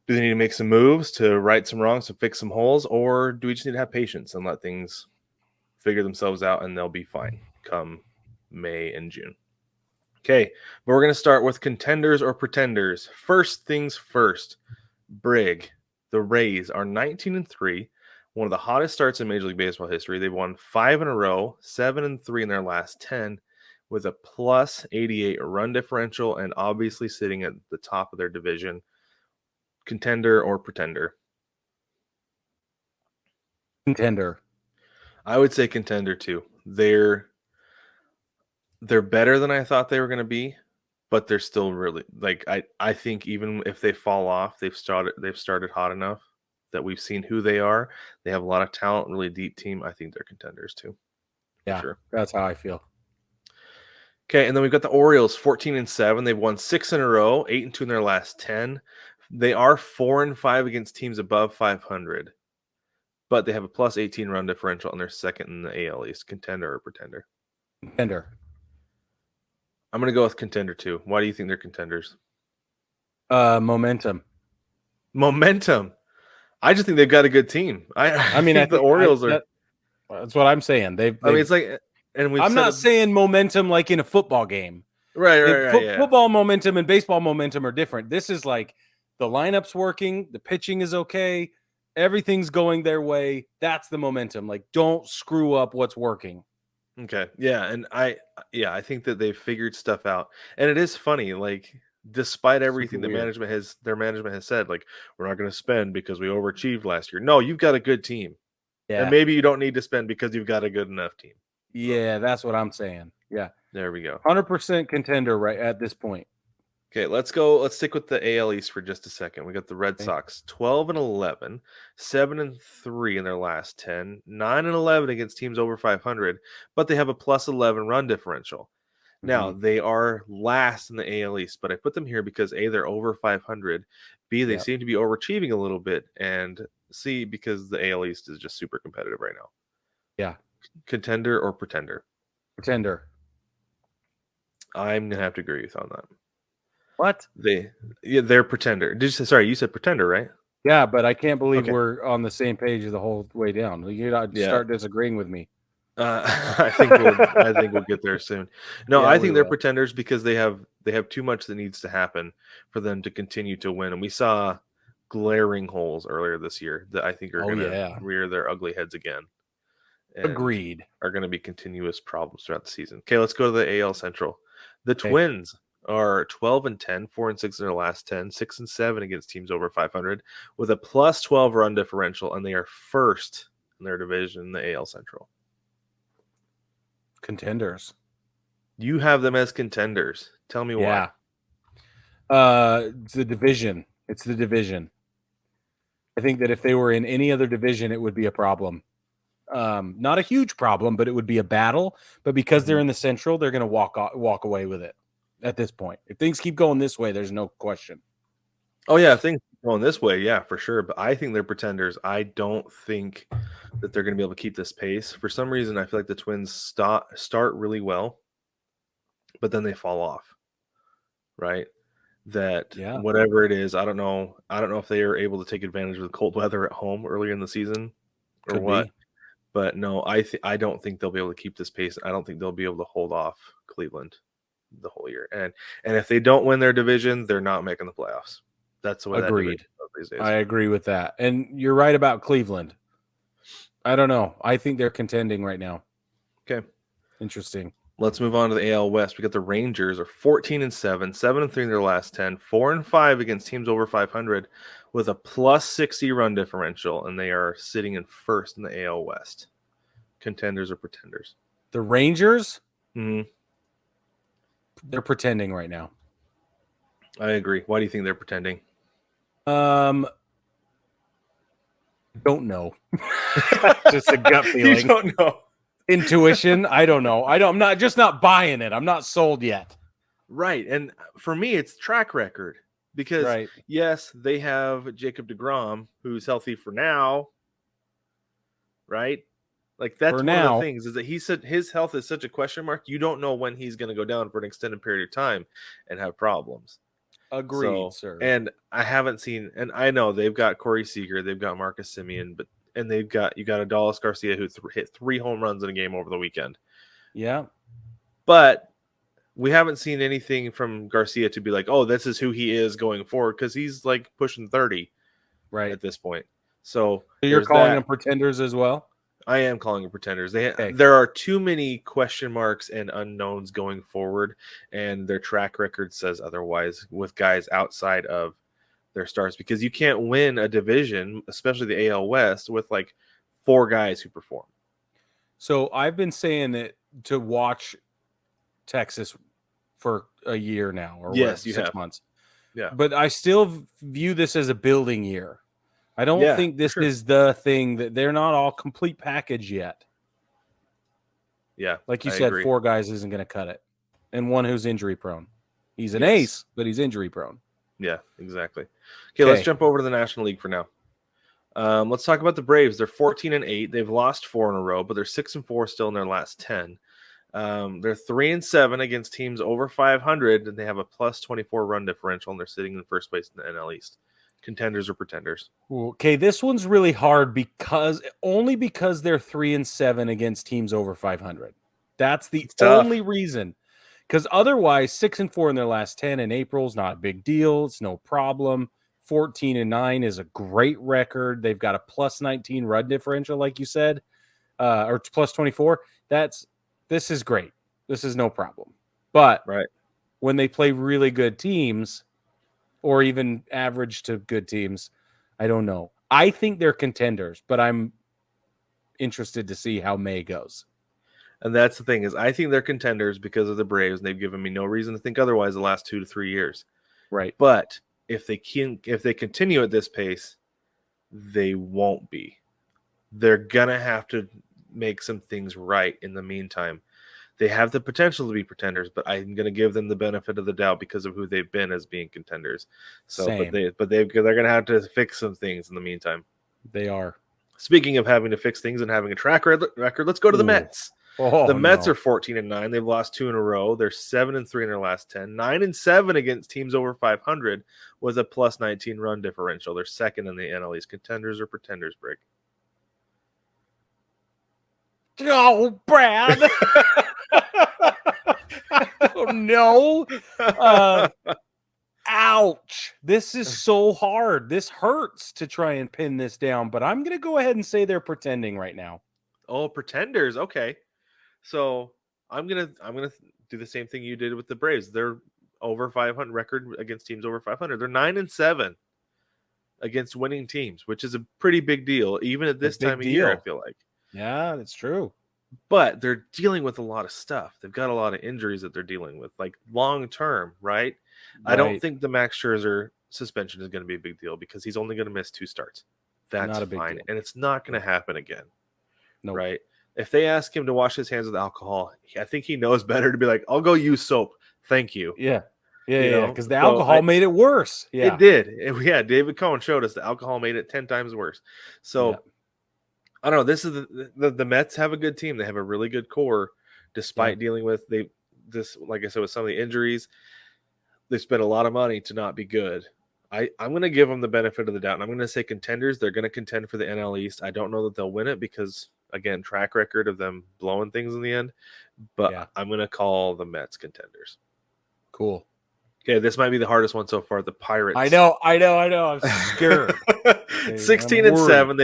do they need to make some moves to right some wrongs, to fix some holes, or do we just need to have patience and let things figure themselves out, and they'll be fine come May and June. Okay, but we're going to start with contenders or pretenders. First things first, Brig. The Rays are 19-3, one of the hottest starts in Major League Baseball history. They've won 5 in a row, 7-3 in their last 10, with a plus 88 run differential, and obviously sitting at the top of their division. Contender or pretender? Contender. I would say contender too. They're better than I thought they were going to be, but they're still really like I think even if they fall off, they've started hot enough that we've seen who they are. They have a lot of talent, really deep team. I think they're contenders too. Yeah, sure. That's how I feel. Okay, and then we've got the Orioles, 14-7. They've won 6 in a row, 8-2 in their last 10. They are 4-5 against teams above 500, but they have a plus 18 run differential, and they're second in the AL East. Contender or pretender? Contender. I'm going to go with contender too. Why do you think they're contenders? Momentum. I just think they've got a good team. I think the Orioles are. That's what I'm saying. It's like, and I'm not saying momentum like in a football game. Right. Football momentum and baseball momentum are different. This is like the lineup's working, the pitching is okay, everything's going their way. That's the momentum. Like, don't screw up what's working. Okay, yeah, and I think that they've figured stuff out, and it is funny. Like, despite everything their management has said, like, we're not going to spend because we overachieved last year. No, you've got a good team, and maybe you don't need to spend because you've got a good enough team. Yeah, that's what I'm saying. Yeah, there we go. 100% contender right at this point. Okay, let's go. Let's stick with the AL East for just a second. We got the Red Sox, 12-11, 7-3 in their last 10, 9-11 against teams over 500, but they have a plus 11 run differential. Now, they are last in the AL East, but I put them here because A, they're over 500, B, they seem to be overachieving a little bit, and C, because the AL East is just super competitive right now. Yeah. Contender or pretender? Pretender. I'm going to have to agree with you on that. What? They're pretender. You said pretender, right? Yeah, but I can't believe we're on the same page the whole way down. You gotta start disagreeing with me. I think we'll get there soon. No, I think they're pretenders because they have too much that needs to happen for them to continue to win. And we saw glaring holes earlier this year that I think are going to rear their ugly heads again. Agreed. Are going to be continuous problems throughout the season. Okay, let's go to the AL Central. The Twins are 12-10, 4-6 in their last 10, 6-7 against teams over 500, with a plus 12 run differential, and they are first in their division, the AL Central. Contenders. You have them as contenders. Tell me why. It's the division. I think that if they were in any other division, it would be a problem. Not a huge problem, but it would be a battle. But because they're in the Central, they're going to walk away with it at this point. If things keep going this way, there's no question. Oh, yeah, if things keep going this way, yeah, for sure. But I think they're pretenders. I don't think that they're going to be able to keep this pace. For some reason, I feel like the Twins start really well, but then they fall off, right? Whatever it is, I don't know if they are able to take advantage of the cold weather at home earlier in the season or what. But no, I don't think they'll be able to keep this pace. I don't think they'll be able to hold off Cleveland the whole year. And if they don't win their division, they're not making the playoffs. That's the way that division goes these days. I agree with that. And you're right about Cleveland. I don't know. I think they're contending right now. Okay. Interesting. Let's move on to the AL West. We got the Rangers are 14-7, 7-3 in their last 10, 4-5 against teams over 500 with a plus 60 run differential, and they are sitting in first in the AL West. Contenders or pretenders? The Rangers? Mm-hmm. They're pretending right now. I agree. Why do you think they're pretending? Don't know. Just a gut feeling. You don't know. Intuition. I don't know. I'm not buying it. I'm not sold yet. Right. And for me, it's track record because yes, they have Jacob deGrom, who's healthy for now. Right. Like that's one of the things is that he said his health is such a question mark. You don't know when he's going to go down for an extended period of time and have problems. Agreed, sir. And I haven't seen, and I know they've got Corey Seager, they've got Marcus Semien, but and you got Adolis Garcia who hit 3 home runs in a game over the weekend. Yeah. But we haven't seen anything from Garcia to be like, oh, this is who he is going forward, because he's like pushing 30 right at this point. So you're calling them pretenders as well? I am calling them pretenders. Okay. There are too many question marks and unknowns going forward, and their track record says otherwise with guys outside of their stars, because you can't win a division, especially the AL West, with like 4 guys who perform. So I've been saying that to watch Texas for a year now, or yes, you 6 have. months. Yeah. But I still view this as a building year. I don't think this is the thing, that they're not all complete package yet. Yeah. Like you said, agree. 4 guys isn't going to cut it. And one who's injury prone. He's an ace, but he's injury prone. Yeah, exactly. Okay, let's jump over to the National League for now. Let's talk about the Braves. They're 14-8. They've lost 4 in a row, but they're 6-4 still in their last 10. They're 3-7 against teams over 500, and they have a plus 24 run differential, and they're sitting in first place in the NL East. Contenders or pretenders? Okay, this one's really hard because they're 3-7 against teams over 500. That's the only reason. Because otherwise, 6-4 in their last 10 in April is not a big deal. It's no problem. 14-9 is a great record. They've got a plus 19 run differential, like you said, or plus 24. This is great. This is no problem. But when they play really good teams, or even average to good teams, I don't know. I think they're contenders, but I'm interested to see how May goes. And that's the thing, is I think they're contenders because of the Braves, and they've given me no reason to think otherwise the last 2 to 3 years. Right. But if they continue at this pace, they won't be. They're gonna have to make some things right in the meantime. They have the potential to be pretenders, but I'm going to give them the benefit of the doubt because of who they've been as being contenders. So, Same. they're going to have to fix some things in the meantime. They are. Speaking of having to fix things and having a track record, let's go to the Mets. The Mets are 14-9. They've lost 2 in a row. They're 7-3 in their last 10. 9-7 against teams over 500 with a plus 19 run differential. They're second in the NL East. Contenders or pretenders, Brig? Oh, Brad. Oh, no. Ouch. This is so hard. This hurts to try and pin this down, but I'm going to go ahead and say they're pretending right now. Oh, pretenders. Okay. So I'm going to do the same thing you did with the Braves. They're over 500 record against teams over 500. They're 9-7 against winning teams, which is a pretty big deal, even at this time of year, I feel like. Yeah, that's true. But they're dealing with a lot of stuff. They've got a lot of injuries that they're dealing with, like long term, right? I don't think the Max Scherzer suspension is going to be a big deal because he's only going to miss 2 starts. That's not a big fine. deal. And it's not going to happen again. Nope. Right? If they ask him to wash his hands with alcohol, I think he knows better to be like, I'll go use soap. Thank you. Yeah. Yeah. Because the alcohol made it worse. Yeah. It did. Yeah. David Cohen showed us the alcohol made it 10 times worse. So I don't know. This is the Mets have a good team. They have a really good core, despite dealing with like I said, with some of the injuries. They spent a lot of money to not be good. I'm going to give them the benefit of the doubt, and I'm going to say contenders. They're going to contend for the NL East. I don't know that they'll win it because, again, track record of them blowing things in the end. But I'm going to call the Mets contenders. Cool. Okay, this might be the hardest one so far. The Pirates. I know. I'm scared. 16-7.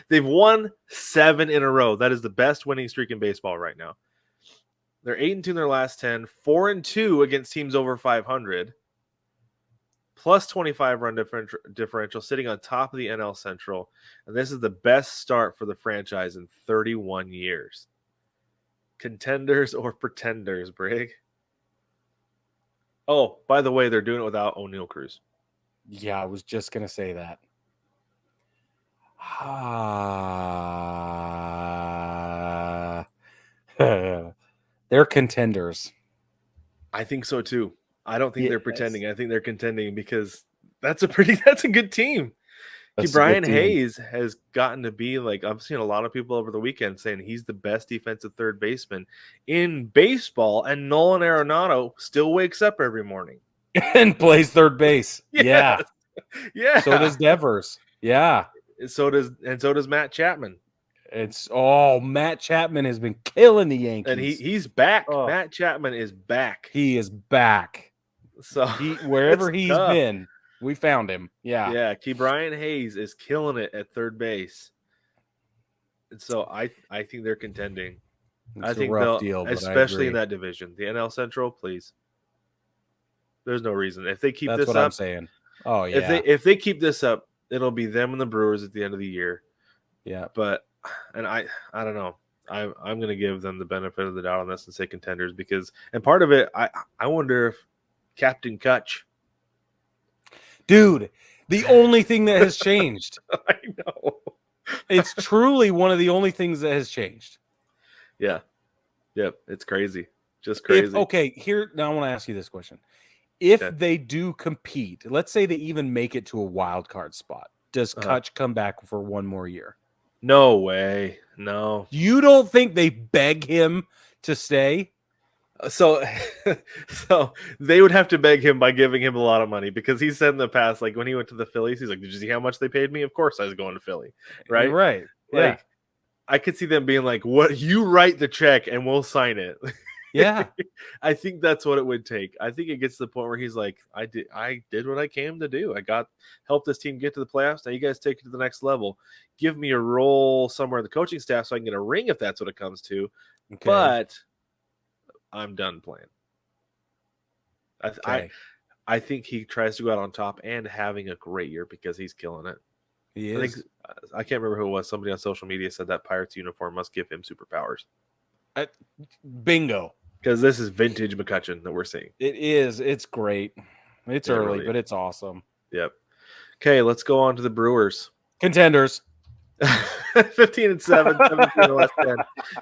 They've won 7 in a row. That is the best winning streak in baseball right now. They're 8-2 in their last 10, 4-2 against teams over 500, plus 25 run differential, sitting on top of the NL Central. And this is the best start for the franchise in 31 years. Contenders or pretenders, Brig? Oh, by the way, they're doing it without O'Neal Cruz. Yeah, I was just going to say that. They're contenders. I think so too. I don't think they're pretending. I think they're contending because that's a good team. Brian Hayes has gotten to be like, I've seen a lot of people over the weekend saying he's the best defensive third baseman in baseball, and Nolan Arenado still wakes up every morning and plays third base. Yeah. So does Devers. Yeah. So does Matt Chapman. Matt Chapman has been killing the Yankees. And he's back. Matt Chapman is back. He is back. So wherever he's been, we found him. Yeah. Yeah. Brian Hayes is killing it at third base. And so I think they're contending. It's a rough deal, especially in that division. The NL Central, please. There's no reason. If they keep this up. That's what I'm saying. Oh, yeah. If they keep this up, it'll be them and the Brewers at the end of the year. Yeah. But I don't know. I'm going to give them the benefit of the doubt on this and say Contenders and part of it, I wonder if Captain Kutch. Dude, the only thing that has changed. I know. It's truly one of the only things that has changed. Yeah. Yep. It's crazy. Just crazy. Now I want to ask you this question. If they do compete, let's say they even make it to a wild card spot, does Kutch come back for one more year? No way. No. You don't think they beg him to stay? So they would have to beg him by giving him a lot of money, because he said in the past, like when he went to the Phillies, he's like, "Did you see how much they paid me? Of course I was going to Philly." Right? Right. Like, I could see them being like, "What? You write the check and we'll sign it." Yeah. I think that's what it would take. I think it gets to the point where he's like, I did what I came to do. Helped this team get to the playoffs. Now you guys take it to the next level. Give me a role somewhere in the coaching staff so I can get a ring if that's what it comes to. Okay. But I'm done playing. I think he tries to go out on top and having a great year because he's killing it. He is. I can't remember who it was. Somebody on social media said that Pirates uniform must give him superpowers. Bingo. Because this is vintage McCutchen that we're seeing. It is. It's great. It's early, really, but it's awesome. Yep. Okay, let's go on to the Brewers. Contenders. 15-7, 17 in the last 10.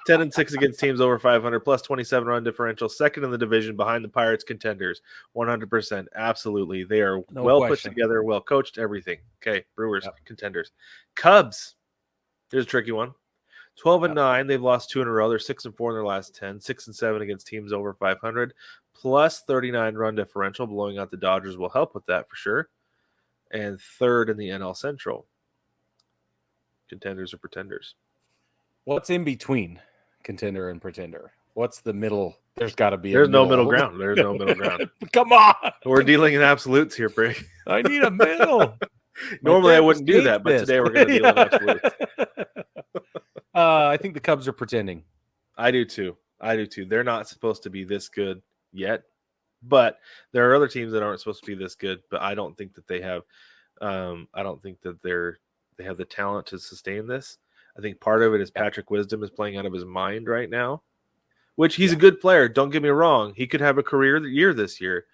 10-6 against teams over 500, plus 27 run differential. Second in the division behind the Pirates. Contenders. 100%. Absolutely. They are put together, well coached, everything. Okay, Brewers, Contenders. Cubs. Here's a tricky one. 12-9. They've lost 2 in a row. They're 6-4 in their last 10. 6-7 against teams over 500. Plus 39 run differential. Blowing out the Dodgers will help with that for sure. And third in the NL Central. Contenders or pretenders? What's in between contender and pretender? What's the middle? There's got to be. There's no middle ground. There's no middle ground. Come on. We're dealing in absolutes here, Brig. I need a middle. Normally I wouldn't do that, but today we're going to deal in absolutes. I think the Cubs are pretending. I do too. They're not supposed to be this good yet, but there are other teams that aren't supposed to be this good. But I don't think that they have. I don't think that they have the talent to sustain this. I think part of it is Patrick Wisdom is playing out of his mind right now, which he's a good player. Don't get me wrong. He could have a career year this year,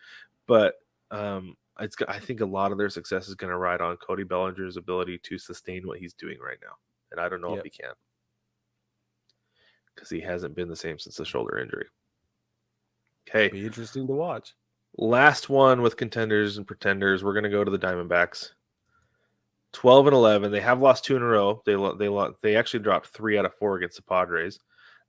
but I think a lot of their success is going to ride on Cody Bellinger's ability to sustain what he's doing right now. And I don't know if he can, because he hasn't been the same since the shoulder injury. Okay. Be interesting to watch. Last one with contenders and pretenders. We're going to go to the Diamondbacks. 12-11. They have lost 2 in a row. They actually dropped 3 out of 4 against the Padres.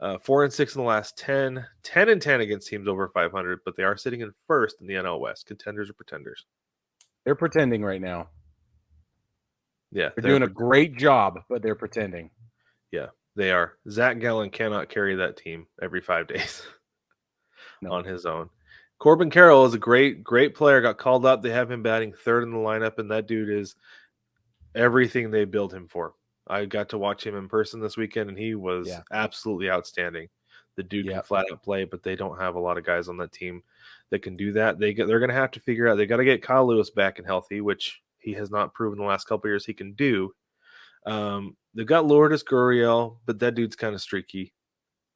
4-6 in the last 10. 10-10 against teams over 500. But they are sitting in first in the NL West. Contenders or pretenders? They're pretending right now. Yeah, they're doing a great job, but they're pretending. Yeah, they are. Zach Gallen cannot carry that team every 5 days on his own. Corbin Carroll is a great player. Got called up. They have him batting third in the lineup, and that dude is everything they build him for. I got to watch him in person this weekend, and he was absolutely outstanding. The dude can flat out play, but they don't have a lot of guys on that team that can do that. They're going to have to figure out. They got to get Kyle Lewis back and healthy, which he has not proven the last couple of years he can do. They've got Lourdes Gurriel, but that dude's kind of streaky,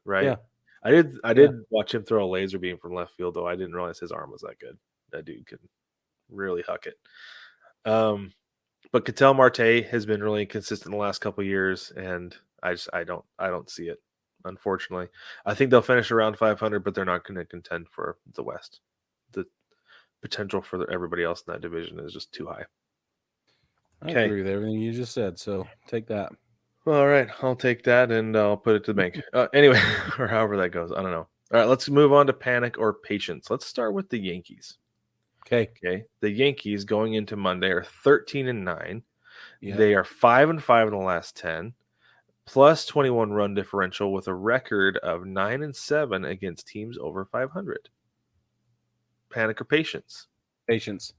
right? Yeah. I did watch him throw a laser beam from left field, though. I didn't realize his arm was that good. That dude can really huck it. But Ketel Marte has been really consistent in the last couple of years, and I don't see it, unfortunately. I think they'll finish around 500, but they're not going to contend for the West. The potential for everybody else in that division is just too high. I agree with everything you just said, so take that. All right, I'll take that, and I'll put it to the bank. Anyway, or however that goes. I don't know. All right, let's move on to panic or patience. Let's start with the Yankees. Okay. The Yankees going into Monday are 13-9. Yep. They are 5-5 in the last 10, plus 21 run differential with a record of 9-7 against teams over 500. Panic or patience? Patience.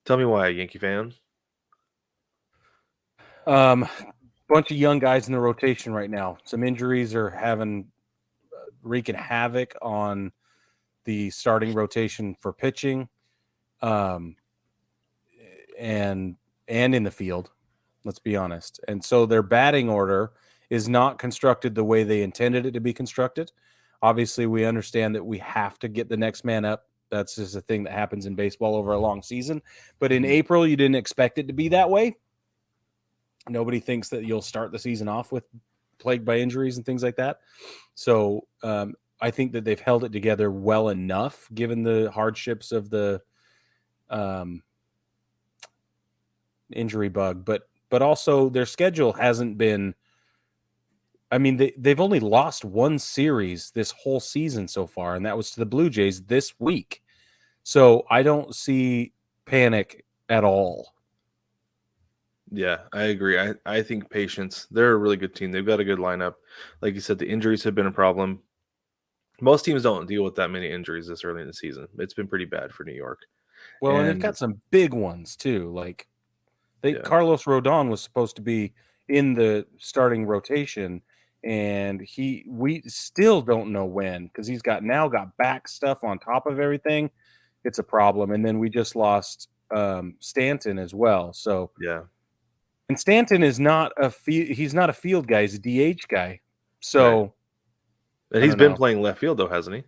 Tell me why, Yankee fan. Bunch of young guys in the rotation right now. Some injuries are wreaking havoc on the starting rotation for pitching, and in the field. Let's be honest. And so their batting order is not constructed the way they intended it to be constructed. Obviously, we understand that we have to get the next man up. That's just a thing that happens in baseball over a long season. But in April, you didn't expect it to be that way. Nobody thinks that you'll start the season off with plagued by injuries and things like that. So I think that they've held it together well enough, given the hardships of the injury bug. But also their schedule hasn't been. I mean, they've only lost one series this whole season so far, and that was to the Blue Jays this week. So I don't see panic at all. Yeah, I agree. I think patience. They're a really good team. They've got a good lineup. Like you said, the injuries have been a problem. Most teams don't deal with that many injuries this early in the season. It's been pretty bad for New York. Well, and they've got some big ones too. Like Carlos Rodon was supposed to be in the starting rotation, and we still don't know when, because he's got back stuff on top of everything. It's a problem. And then we just lost Stanton as well. So yeah. And Stanton is not he's not a field guy, he's a DH guy. So right. And he's been playing left field though, hasn't he?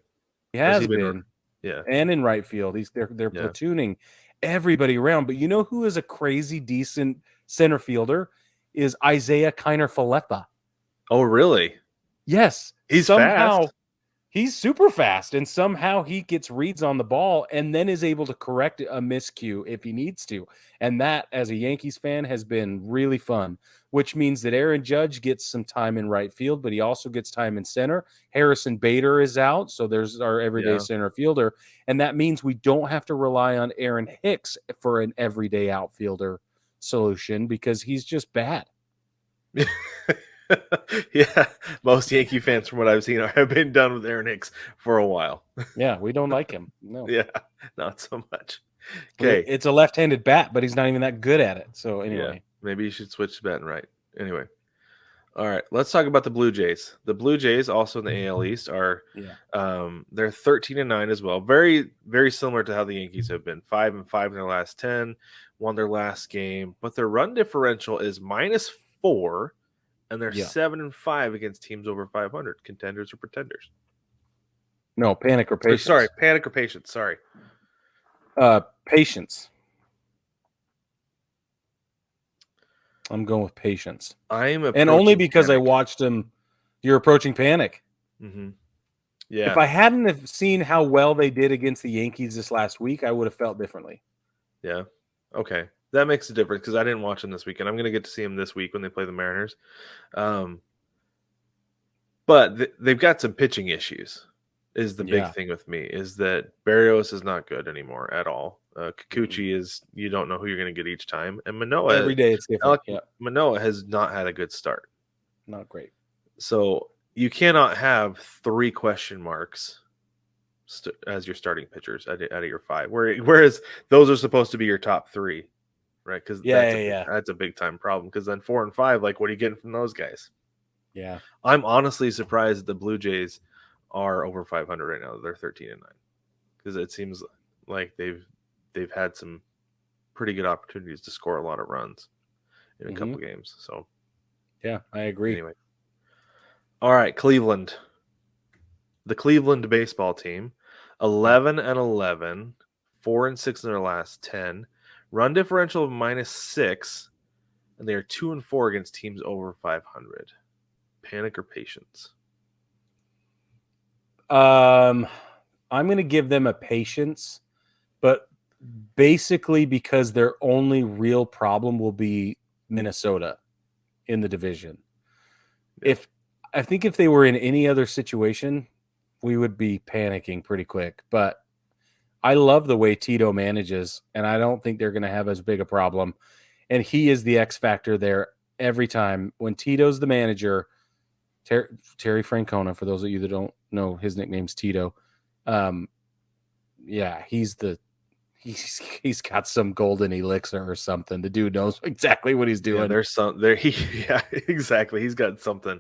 He has been. Yeah. And in right field. They're platooning everybody around. But you know who is a crazy decent center fielder? Is Isaiah Kiner-Falefa. Oh, really? Yes. He's fast. He's super fast, and somehow he gets reads on the ball and then is able to correct a miscue if he needs to. And that, as a Yankees fan, has been really fun, which means that Aaron Judge gets some time in right field, but he also gets time in center. Harrison Bader is out, so there's our everyday center fielder. And that means we don't have to rely on Aaron Hicks for an everyday outfielder solution, because he's just bad. Yeah, most Yankee fans, from what I've seen, have been done with Aaron Hicks for a while. Yeah, we don't like him. No. Yeah, not so much. Okay, it's a left-handed bat, but he's not even that good at it. So anyway, maybe you should switch to batting right. Anyway, all right, let's talk about the Blue Jays. The Blue Jays, also in the AL East, are they're 13-9 as well. Very, very similar to how the Yankees have been. 5-5 in their last 10, won their last game, but their run differential is -4. And they're 7-5 against teams over 500. Contenders or pretenders? No, panic or patience. Sorry, panic or patience. Sorry. Patience. I'm going with patience. And only because I watched him. You're approaching panic. Mm-hmm. Yeah. If I hadn't have seen how well they did against the Yankees this last week, I would have felt differently. Yeah. Okay. That makes a difference, because I didn't watch them this weekend. I'm going to get to see them this week when they play the Mariners. But they've got some pitching issues, is the big thing with me, is that Barrios is not good anymore at all. Kikuchi is, you don't know who you're going to get each time. And Manoah, every day it's different. Manoah has not had a good start. Not great. So you cannot have 3 question marks as your starting pitchers out of your 5. Whereas those are supposed to be your top 3. Right, because that's a big time problem. Because then 4 and 5, like, what are you getting from those guys? Yeah, I'm honestly surprised that the Blue Jays are over 500 right now. They're 13-9, because it seems like they've had some pretty good opportunities to score a lot of runs in a couple games. So, yeah, I agree. Anyway, all right, Cleveland, the Cleveland baseball team, 11-11, 4-6 in their last 10. Run differential of -6, and they are 2-4 against teams over 500. Panic or patience? I'm going to give them a patience, but basically because their only real problem will be Minnesota in the division. Yeah. I think if they were in any other situation, we would be panicking pretty quick, but I love the way Tito manages, and I don't think they're going to have as big a problem. and he is the X factor there every time. When Tito's the manager, Terry Francona, for those of you that don't know, his nickname's Tito. Yeah, he's got some golden elixir or something. The dude knows exactly what he's doing. Yeah, there's some there. Yeah, exactly. He's got something.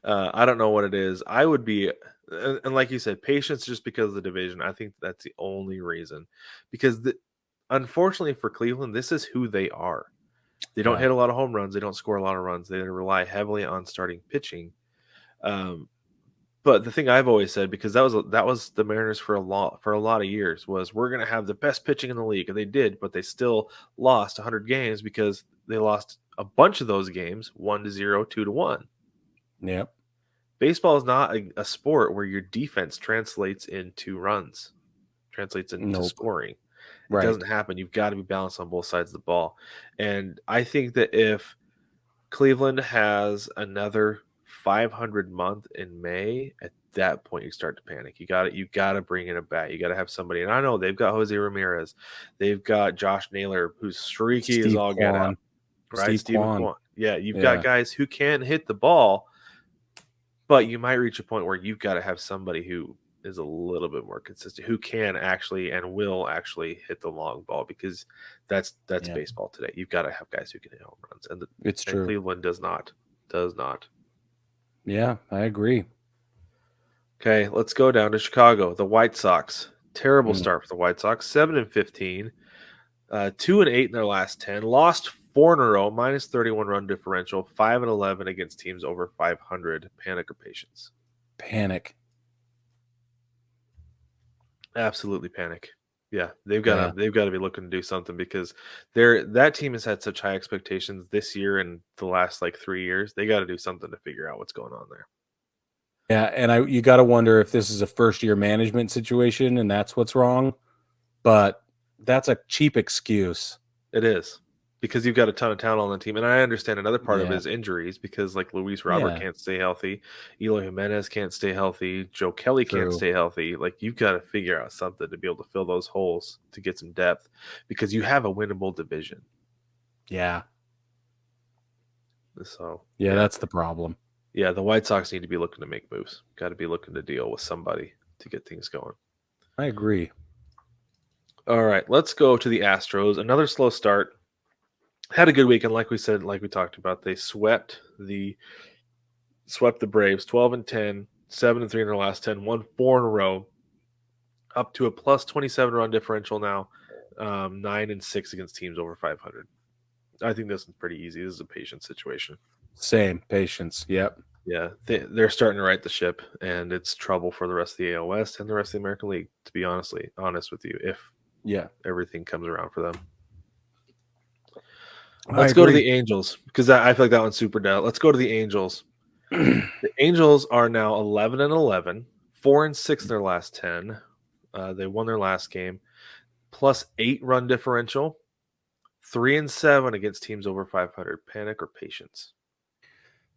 I don't know what it is. I would be, and like you said, patience just because of the division. I think that's the only reason. Because unfortunately for Cleveland, this is who they are. They don't hit a lot of home runs. They don't score a lot of runs. They rely heavily on starting pitching. But the thing I've always said, because that was the Mariners for a lot of years, was we're going to have the best pitching in the league, and they did, but they still lost 100 games because they lost a bunch of those games 1-0, 2-1. Yep. Baseball is not a sport where your defense translates into runs, translates into scoring. It doesn't happen. You've got to be balanced on both sides of the ball, and I think that if Cleveland has another 500 month in May, at that point you start to panic. You got to bring in a bat. You got to have somebody. And I know they've got Jose Ramirez, they've got Josh Naylor, who's streaky as all get out, right? Steven Kwan. Yeah, you've got guys who can hit the ball, but you might reach a point where you've got to have somebody who is a little bit more consistent, who can actually and will actually hit the long ball, because that's baseball today. You've got to have guys who can hit home runs, and it's true. Cleveland does not. Yeah, I agree. Okay, let's go down to Chicago. The White Sox. Terrible start for the White Sox. 7-15, 2-8 in their last 10. Lost 4 in a row, minus 31 run differential. 5-11 against teams over 500. Panic or patience? Panic. Absolutely panic. Yeah, they've got to be looking to do something, because that team has had such high expectations this year and the last 3 years. They got to do something to figure out what's going on there. Yeah, and you got to wonder if this is a first-year management situation and that's what's wrong. But that's a cheap excuse. It is, because you've got a ton of talent on the team, and I understand another part of it is injuries, because Luis Robert can't stay healthy, Eloy Jimenez can't stay healthy, Joe Kelly can't stay healthy. You've got to figure out something to be able to fill those holes, to get some depth, because you have a winnable division. Yeah. So that's the problem. Yeah, the White Sox need to be looking to make moves. Got to be looking to deal with somebody to get things going. I agree. All right, let's go to the Astros. Another slow start. Had a good weekend, like we said, like we talked about. They swept the Braves 12-10, 7-3 in their last 10, won 4 in a row, up to a plus 27 run differential now, 9-6 against teams over 500. I think this is pretty easy. This is a patient situation. Same patience. Yep. Yeah, they're starting to right the ship, and it's trouble for the rest of the AL West and the rest of the American League, to be honest with you, if everything comes around for them. Let's go to the Angels, because I feel like that one's super down. Let's go to the Angels. The Angels are now 11-11, 4-6 in their last 10. They won their last game, plus 8 run differential, 3-7 against teams over 500. Panic or patience?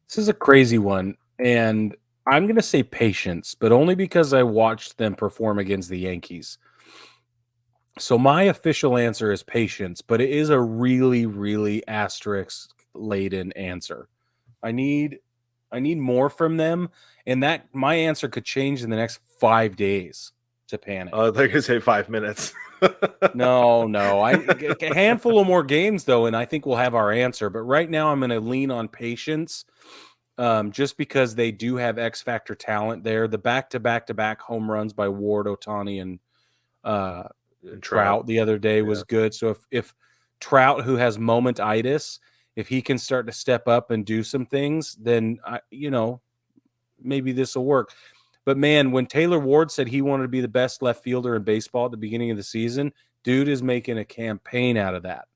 This is a crazy one, and I'm going to say patience, but only because I watched them perform against the Yankees. So my official answer is patience, but it is a really, really asterisk-laden answer. I need more from them, and that my answer could change in the next 5 days to panic. They're going to say 5 minutes. No. A handful of more games, though, and I think we'll have our answer. But right now I'm going to lean on patience, just because they do have X factor talent there. The back-to-back home runs by Ward, Ohtani, and Trout the other day was good. So if Trout, who has momentitis, if he can start to step up and do some things, then maybe this will work. But man, when Taylor Ward said he wanted to be the best left fielder in baseball at the beginning of the season, dude is making a campaign out of that.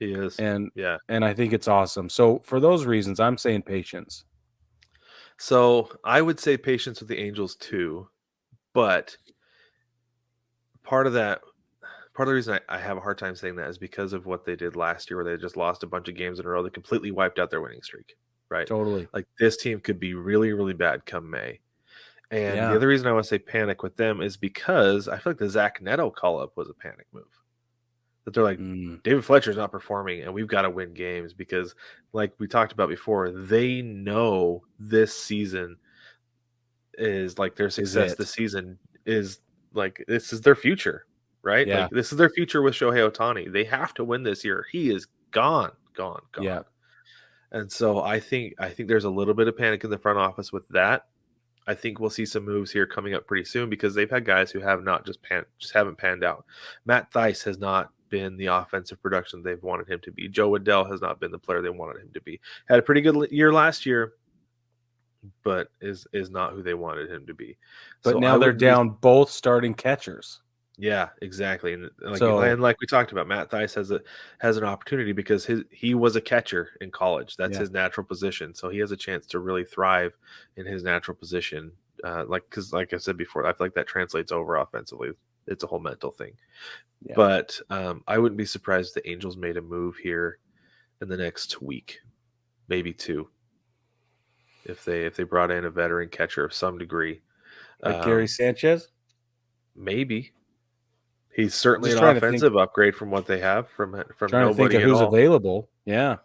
He is. And I think it's awesome. So for those reasons, I'm saying patience. So I would say patience with the Angels too, but part of the reason I have a hard time saying that is because of what they did last year, where they just lost a bunch of games in a row. They completely wiped out their winning streak, right? Totally. This team could be really, really bad come May. And the other reason I want to say panic with them is because I feel like the Zach Neto call-up was a panic move. that they're like, David Fletcher's not performing, and we've got to win games because, like we talked about before, they know this season is like their success. This season is like this is their future, right? Yeah. Like this is their future with Shohei Ohtani. They have to win this year. He is gone. Yeah. And so I think there's a little bit of panic in the front office with that. I think we'll see some moves here coming up pretty soon because they've had guys who have not just haven't panned out. Matt Thaiss has not been the offensive production they've wanted him to be. Joe Adell has not been the player they wanted him to be. Had a pretty good year last year, but is not who they wanted him to be. But so now they're down both starting catchers. Yeah, exactly. And like we talked about, Matt Thaiss has an opportunity because he was a catcher in college. That's his natural position. So he has a chance to really thrive in his natural position. Because like I said before, I feel like that translates over offensively. It's a whole mental thing. Yeah. But I wouldn't be surprised if the Angels made a move here in the next week, maybe two, if they brought in a veteran catcher of some degree. Like Gary Sanchez? Maybe. He's certainly an offensive upgrade from what they have from trying nobody to think of who's available. Yeah.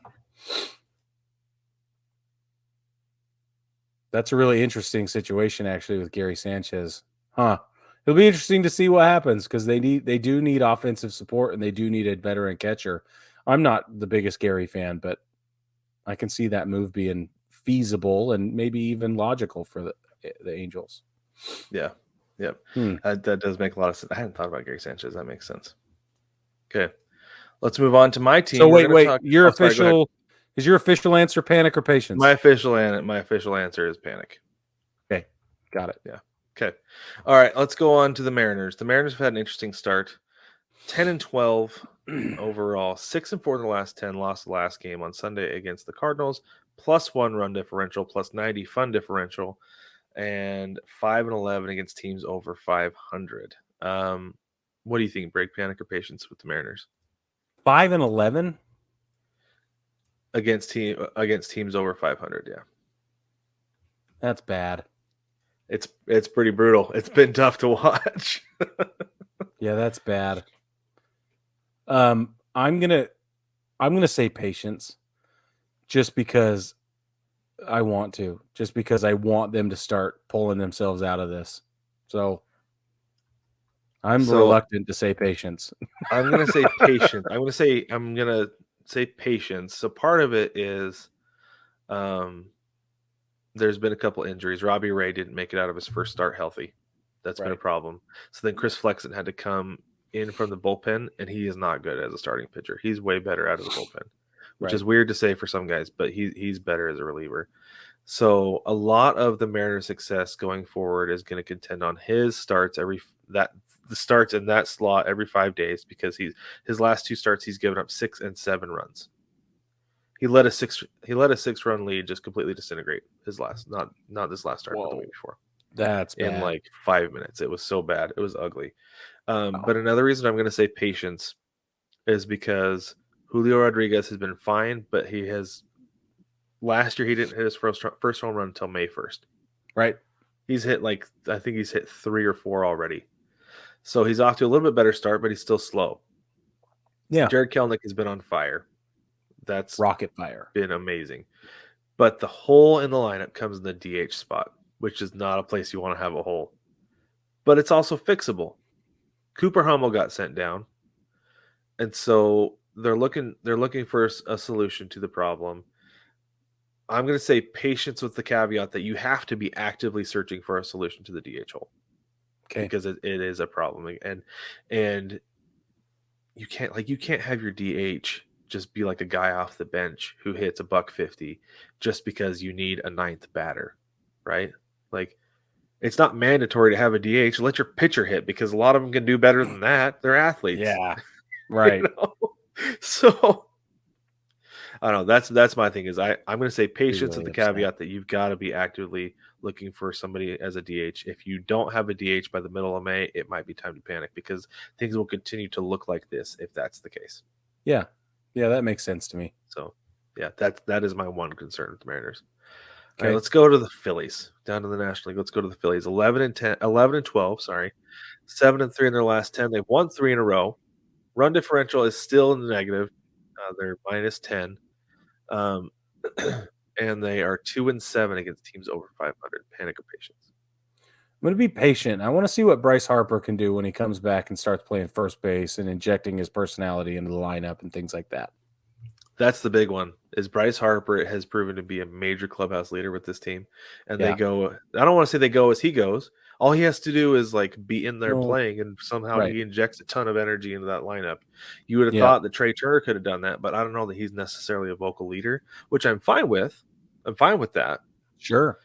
That's a really interesting situation, actually, with Gary Sanchez. Huh. It'll be interesting to see what happens because they do need offensive support and they do need a veteran catcher. I'm not the biggest Gary fan, but I can see that move being feasible and maybe even logical for the Angels. Yeah. Yep. That does make a lot of sense. I hadn't thought about Gary Sanchez. That makes sense. Okay. Let's move on to my team. So wait. Your official is your official answer panic or patience? My official answer is panic. Okay. Got it. Yeah. Okay. All right. Let's go on to the Mariners. The Mariners have had an interesting start. 10-12 overall. 6-4 in the last 10. Lost the last game on Sunday against the Cardinals. +1 run differential. +90 fun differential. And 5-11 against teams over 500. What do you think, Brig? Panic or patience with the Mariners? 5-11 against teams over 500. Yeah, that's bad. It's pretty brutal. It's been tough to watch. Yeah, that's bad. I'm gonna say patience, just because I want to, just because I want them to start pulling themselves out of this. So I'm reluctant to say patience. I'm gonna say patience. I'm gonna say patience. So part of it is, there's been a couple injuries. Robbie Ray didn't make it out of his first start healthy. That's been a problem. So then Chris Flexen had to come in from the bullpen, and he is not good as a starting pitcher. He's way better out of the bullpen, which is weird to say for some guys, but he's better as a reliever. So a lot of the Mariners' success going forward is going to contend on his starts the starts in that slot every 5 days, because his last 2 starts he's given up 6 and 7 runs. He let a 6-run lead just completely disintegrate his last not this last start, but the week before. That's bad. In like 5 minutes. It was so bad. It was ugly. But another reason I'm going to say patience is because Julio Rodriguez has been fine, but last year he didn't hit his first home run until May 1st. Right. He's hit I think he's hit 3 or 4 already. So he's off to a little bit better start, but he's still slow. Yeah. Jared Kelenic has been on fire. That's rocket fire. Been amazing. But the hole in the lineup comes in the DH spot, which is not a place you want to have a hole. But it's also fixable. Cooper Hummel got sent down. And so they're looking for a solution to the problem. I'm going to say patience, with the caveat that you have to be actively searching for a solution to the DH hole. Okay. Because it is a problem. And you can't have your DH just be like a guy off the bench who hits $150 just because you need a 9th batter, right? Like, it's not mandatory to have a DH. Let your pitcher hit, because a lot of them can do better than that. They're athletes. Yeah, right. So I don't know. That's my thing. Is I'm going to say patience, with the caveat that you've got to be actively looking for somebody as a DH. If you don't have a DH by the middle of May, it might be time to panic, because things will continue to look like this if that's the case. Yeah, that makes sense to me. So yeah, that is my one concern with the Mariners. Okay. All right, let's go to the Phillies, down to the National League. Let's go to the Phillies. 11-12. Sorry, 7-3 in their last 10. They've won 3 in a row. Run differential is still in the negative. They're -10. Um, and they are 2-7 against teams over 500. Panic or patience? I'm going to be patient. I want to see what Bryce Harper can do when he comes back and starts playing first base and injecting his personality into the lineup and things like that. That's the big one. Is Bryce Harper has proven to be a major clubhouse leader with this team, and they go. I don't want to say they go as he goes. All he has to do is like be in there playing, and somehow right. he injects a ton of energy into that lineup. You would have Yeah. thought that Trey Turner could have done that, but I don't know that he's necessarily a vocal leader, which I'm fine with. I'm fine with that. Sure.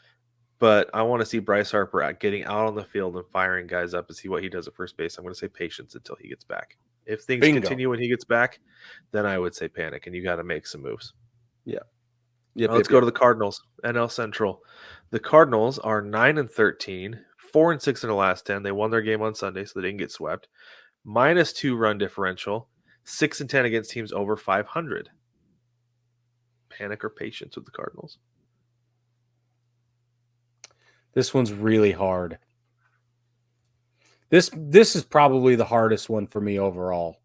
But I want to see Bryce Harper getting out on the field and firing guys up and see what he does at first base. I'm going to say patience until he gets back. If things continue when he gets back, then I would say panic, and you got to make some moves. Yeah. Let's go to the Cardinals, NL Central. The Cardinals are 9-13, 4-6 in the last 10. They won their game on Sunday, so they didn't get swept. -2 run differential, 6-10 against teams over 500. Panic or patience with the Cardinals? This one's really hard. This is probably the hardest one for me overall.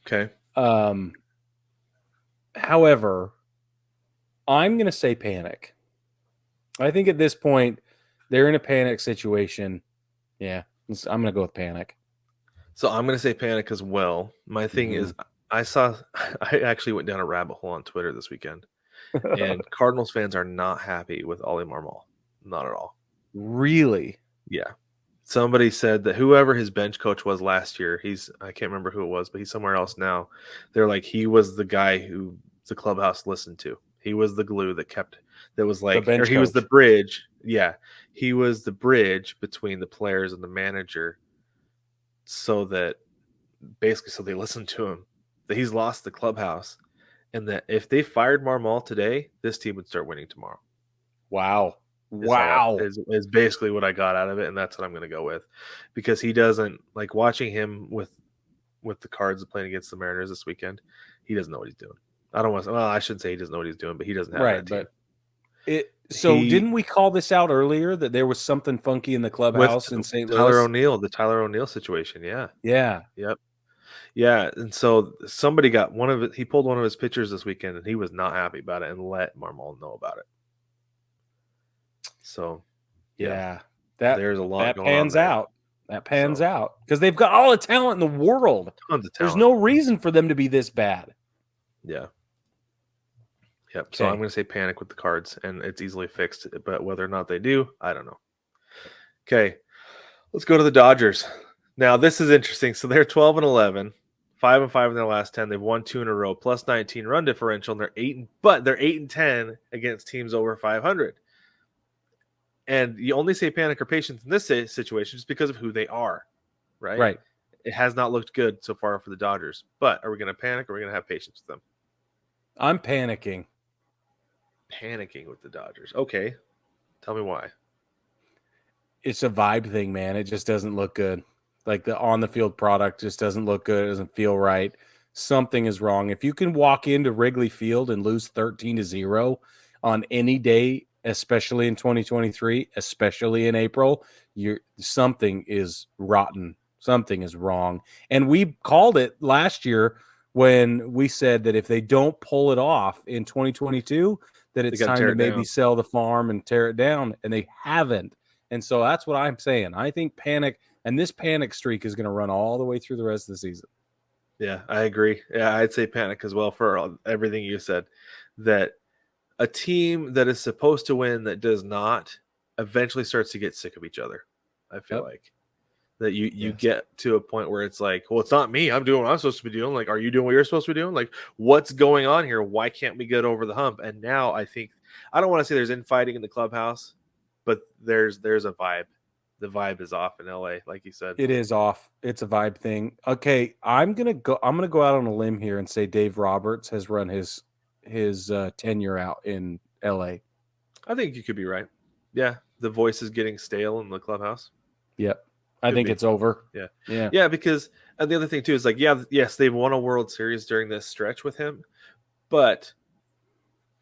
Okay. However, I'm going to say panic. I think at this point, they're in a panic situation. Yeah, I'm going to go with panic. So I'm going to say panic as well. My thing is, I actually went down a rabbit hole on Twitter this weekend, and Cardinals fans are not happy with Ollie Marmol. Not at all. Really? Yeah. Somebody said that whoever his bench coach was last year, I can't remember who it was, but he's somewhere else now. They're like, he was the guy who the clubhouse listened to. He was the glue that was like, or he was the bridge. Yeah. He was the bridge between the players and the manager, so that basically, so they listened to him, that he's lost the clubhouse, and that if they fired Marmol today, this team would start winning tomorrow. Wow. Is basically what I got out of it, and that's what I'm going to go with, because he doesn't like watching him with the Cards playing against the Mariners this weekend. He doesn't know what he's doing. I don't want to. Well, I shouldn't say he doesn't know what he's doing, but he doesn't have that team. But didn't we call this out earlier that there was something funky in the clubhouse in St. Louis? The Tyler O'Neill situation. Yeah. Yep. Yeah, and so somebody got he pulled one of his pitchers this weekend, and he was not happy about it and let Marmol know about it. So, yeah, there's a lot that going on pans there. out. That pans out because they've got all the talent in the world. Tons of talent. There's no reason for them to be this bad. Yeah. Yep. Okay. So I'm going to say panic with the Cards, and it's easily fixed. But whether or not they do, I don't know. Okay, let's go to the Dodgers. Now this is interesting. So they're 12-11, 5-5 in their last 10. They've won 2 in a row, plus 19 run differential, and they're 8-10 against teams over 500. And you only say panic or patience in this situation just because of who they are, right? Right. It has not looked good so far for the Dodgers. But are we going to panic or are we going to have patience with them? I'm panicking. Panicking with the Dodgers. Okay. Tell me why. It's a vibe thing, man. It just doesn't look good. Like the on-the-field product just doesn't look good. It doesn't feel right. Something is wrong. If you can walk into Wrigley Field and lose 13-0 on any day, especially in 2023, especially in April, something is rotten. Something is wrong. And we called it last year when we said that if they don't pull it off in 2022, that it's time to maybe sell the farm and tear it down, and they haven't. And so that's what I'm saying. I think panic, and this panic streak is going to run all the way through the rest of the season. Yeah, I agree. Yeah, I'd say panic as well for everything you said, that a team that is supposed to win that does not eventually starts to get sick of each other. I feel like that you get to a point where it's like, well, it's not me. I'm doing what I'm supposed to be doing. Like, are you doing what you're supposed to be doing? Like, what's going on here? Why can't we get over the hump? And now I think, I don't want to say there's infighting in the clubhouse, but there's a vibe. The vibe is off in LA, like you said. It is off. It's a vibe thing. Okay, I'm gonna go out on a limb here and say Dave Roberts has run his tenure out in LA. I think you could be right. Yeah, the voice is getting stale in the clubhouse. Yep. I think it's over. Yeah. Because, and the other thing too is like, yes, they've won a World Series during this stretch with him, but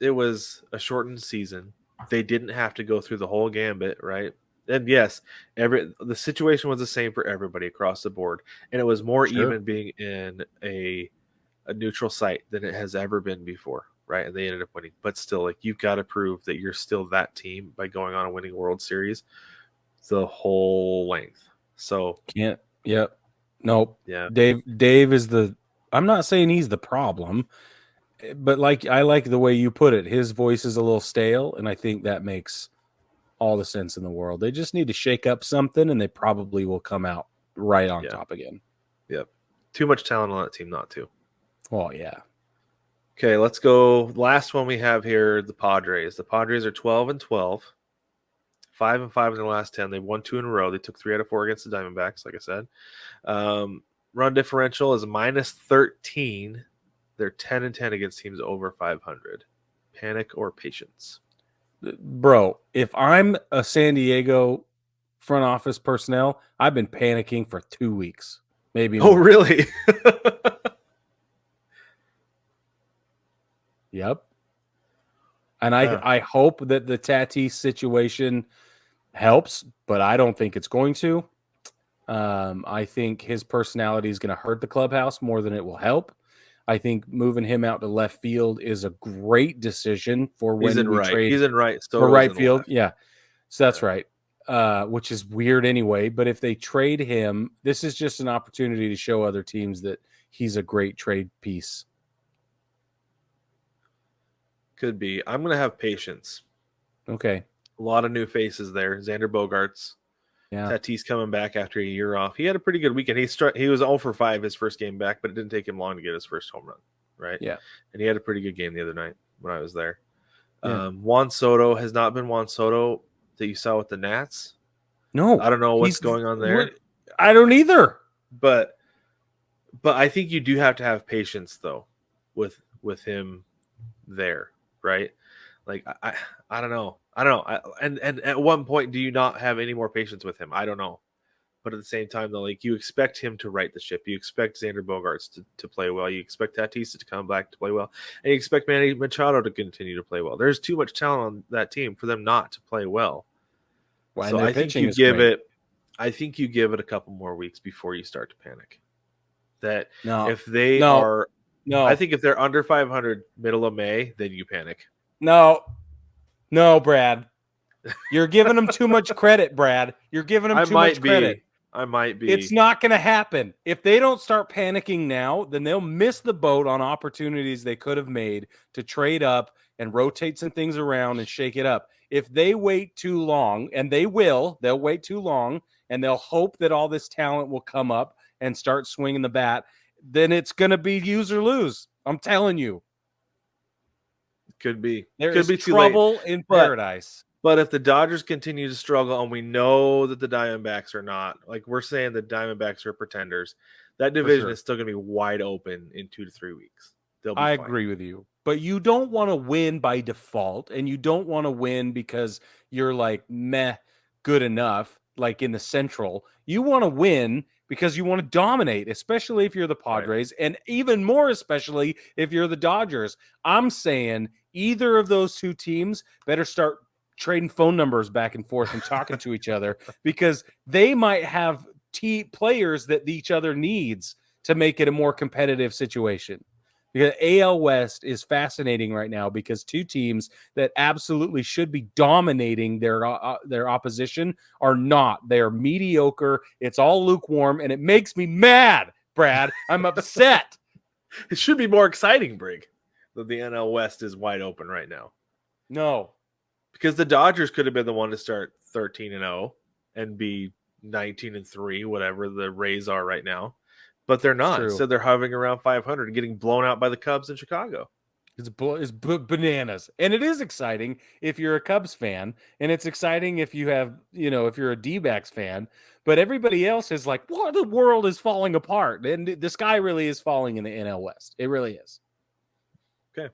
it was a shortened season. They didn't have to go through the whole gambit, right? And yes, the situation was the same for everybody across the board, and it was more Sure. even being in a neutral site than it has ever been before, right? And they ended up winning, but still, like you've got to prove that you're still that team by going on a winning World Series the whole length. So Can't. Yep. Nope. yeah, Dave is the. I'm not saying he's the problem, but I like the way you put it. His voice is a little stale, and I think that makes all the sense in the world. They just need to shake up something, and they probably will come out right on top again. Yep. Too much talent on that team not to. Oh yeah. Okay, let's go. Last one we have here, the Padres. The Padres are 12-12, 5-5 in their last 10. They've won 2 in a row. They took 3 out of 4 against the Diamondbacks, like I said. Run differential is -13. They're 10-10 against teams over 500. Panic or patience? Bro, if I'm a San Diego front office personnel, I've been panicking for 2 weeks, maybe Oh, more. really? Yep. And I hope that the Tatis situation helps, but I don't think it's going to. I think his personality is going to hurt the clubhouse more than it will help. I think moving him out to left field is a great decision for when we trade. He's in right. For right field. Left. Yeah. So that's right. Which is weird anyway. But if they trade him, this is just an opportunity to show other teams that he's a great trade piece. Could be. I'm going to have patience. Okay. A lot of new faces there. Xander Bogaerts. Yeah. Tatis coming back after a year off. He had a pretty good weekend. He was 0 for 5 his first game back, but it didn't take him long to get his first home run, right? Yeah. And he had a pretty good game the other night when I was there. Yeah. Juan Soto has not been Juan Soto that you saw with the Nats. No. I don't know what's going on there. I don't either. But I think you do have to have patience though with him there, right? Like I don't know. And at one point, do you not have any more patience with him? I don't know. But at the same time, though, like you expect him to right the ship. You expect Xander Bogaerts to play well. You expect Tatis to come back to play well. And you expect Manny Machado to continue to play well. There's too much talent on that team for them not to play well. Well, so I think you give it a couple more weeks before you start to panic. That if they are I think if they're under 500 middle of May, then you panic. No, Brad. You're giving them too much credit, Brad. You're giving them too much credit. I might be. It's not going to happen. If they don't start panicking now, then they'll miss the boat on opportunities they could have made to trade up and rotate some things around and shake it up. If they wait too long, and they'll wait too long, and they'll hope that all this talent will come up and start swinging the bat, then it's going to be use or lose. I'm telling you. Could be. There is trouble in paradise. But if the Dodgers continue to struggle, and we know that the Diamondbacks are not, like we're saying the Diamondbacks are pretenders, that division is still going to be wide open in 2 to 3 weeks. I agree with you. But you don't want to win by default, and you don't want to win because you're like, meh, good enough, like in the Central. You want to win because you want to dominate, especially if you're the Padres, and even more especially if you're the Dodgers. I'm saying either of those two teams better start trading phone numbers back and forth and talking to each other, because they might have players that each other needs to make it a more competitive situation. Because AL West is fascinating right now because two teams that absolutely should be dominating their opposition are not. They are mediocre. It's all lukewarm, and it makes me mad, Brad. I'm upset. It should be more exciting, Brig, that the NL West is wide open right now. No. Because the Dodgers could have been the one to start 13-0 and be 19-3, whatever the Rays are right now. But they're not. Instead, they're hovering around 500 and getting blown out by the Cubs in Chicago. It's bananas. And it is exciting if you're a Cubs fan. And it's exciting if you have, if you're a D-backs fan. But everybody else is like, what? The world is falling apart. And the sky really is falling in the NL West. It really is. Okay.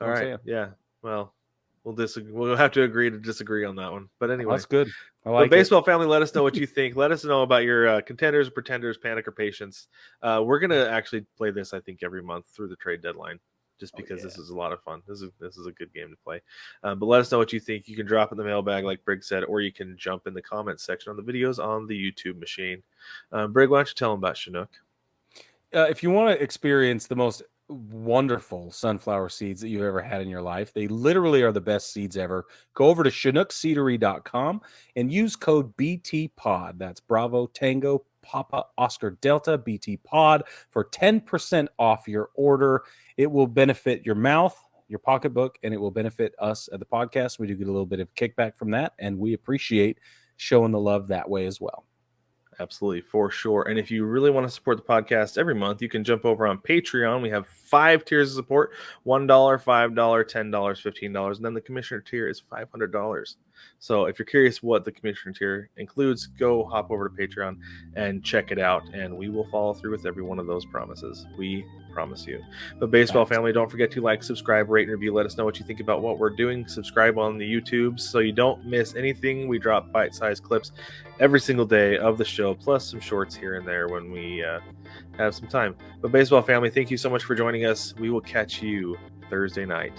All right. Yeah. Well, we'll disagree. We'll have to agree to disagree on that one. But anyway, that's good. I like the baseball family, let us know what you think. Let us know about your contenders, pretenders, panic, or patience. We're gonna actually play this, I think, every month through the trade deadline. just because this is a lot of fun. This is a good game to play. But let us know what you think. You can drop in the mailbag, like Brig said, or you can jump in the comments section on the videos on the YouTube machine. Brig, why don't you tell them about Chinook? If you want to experience the most wonderful sunflower seeds that you've ever had in your life, they literally are the best seeds ever. Go over to chinookseedery.com and use code BTPOD. That's Bravo Tango Papa Oscar Delta BT Pod for 10% off your order. It will benefit your mouth, your pocketbook, and it will benefit us at the podcast. We do get a little bit of kickback from that, and we appreciate showing the love that way as well. Absolutely, for sure. And if you really want to support the podcast every month, you can jump over on Patreon. We have 5 tiers of support: $1, $5, $10, $15, and then the commissioner tier is $500. So if you're curious what the commissioner tier includes, go hop over to Patreon and check it out, and we will follow through with every one of those promises. We promise you. But baseball family, don't forget to like, subscribe, rate, and review. Let us know what you think about what we're doing. Subscribe on the YouTube so you don't miss anything. We drop bite-sized clips every single day of the show, plus some shorts here and there when we have some time. But baseball family, thank you so much for joining us. We will catch you Thursday night.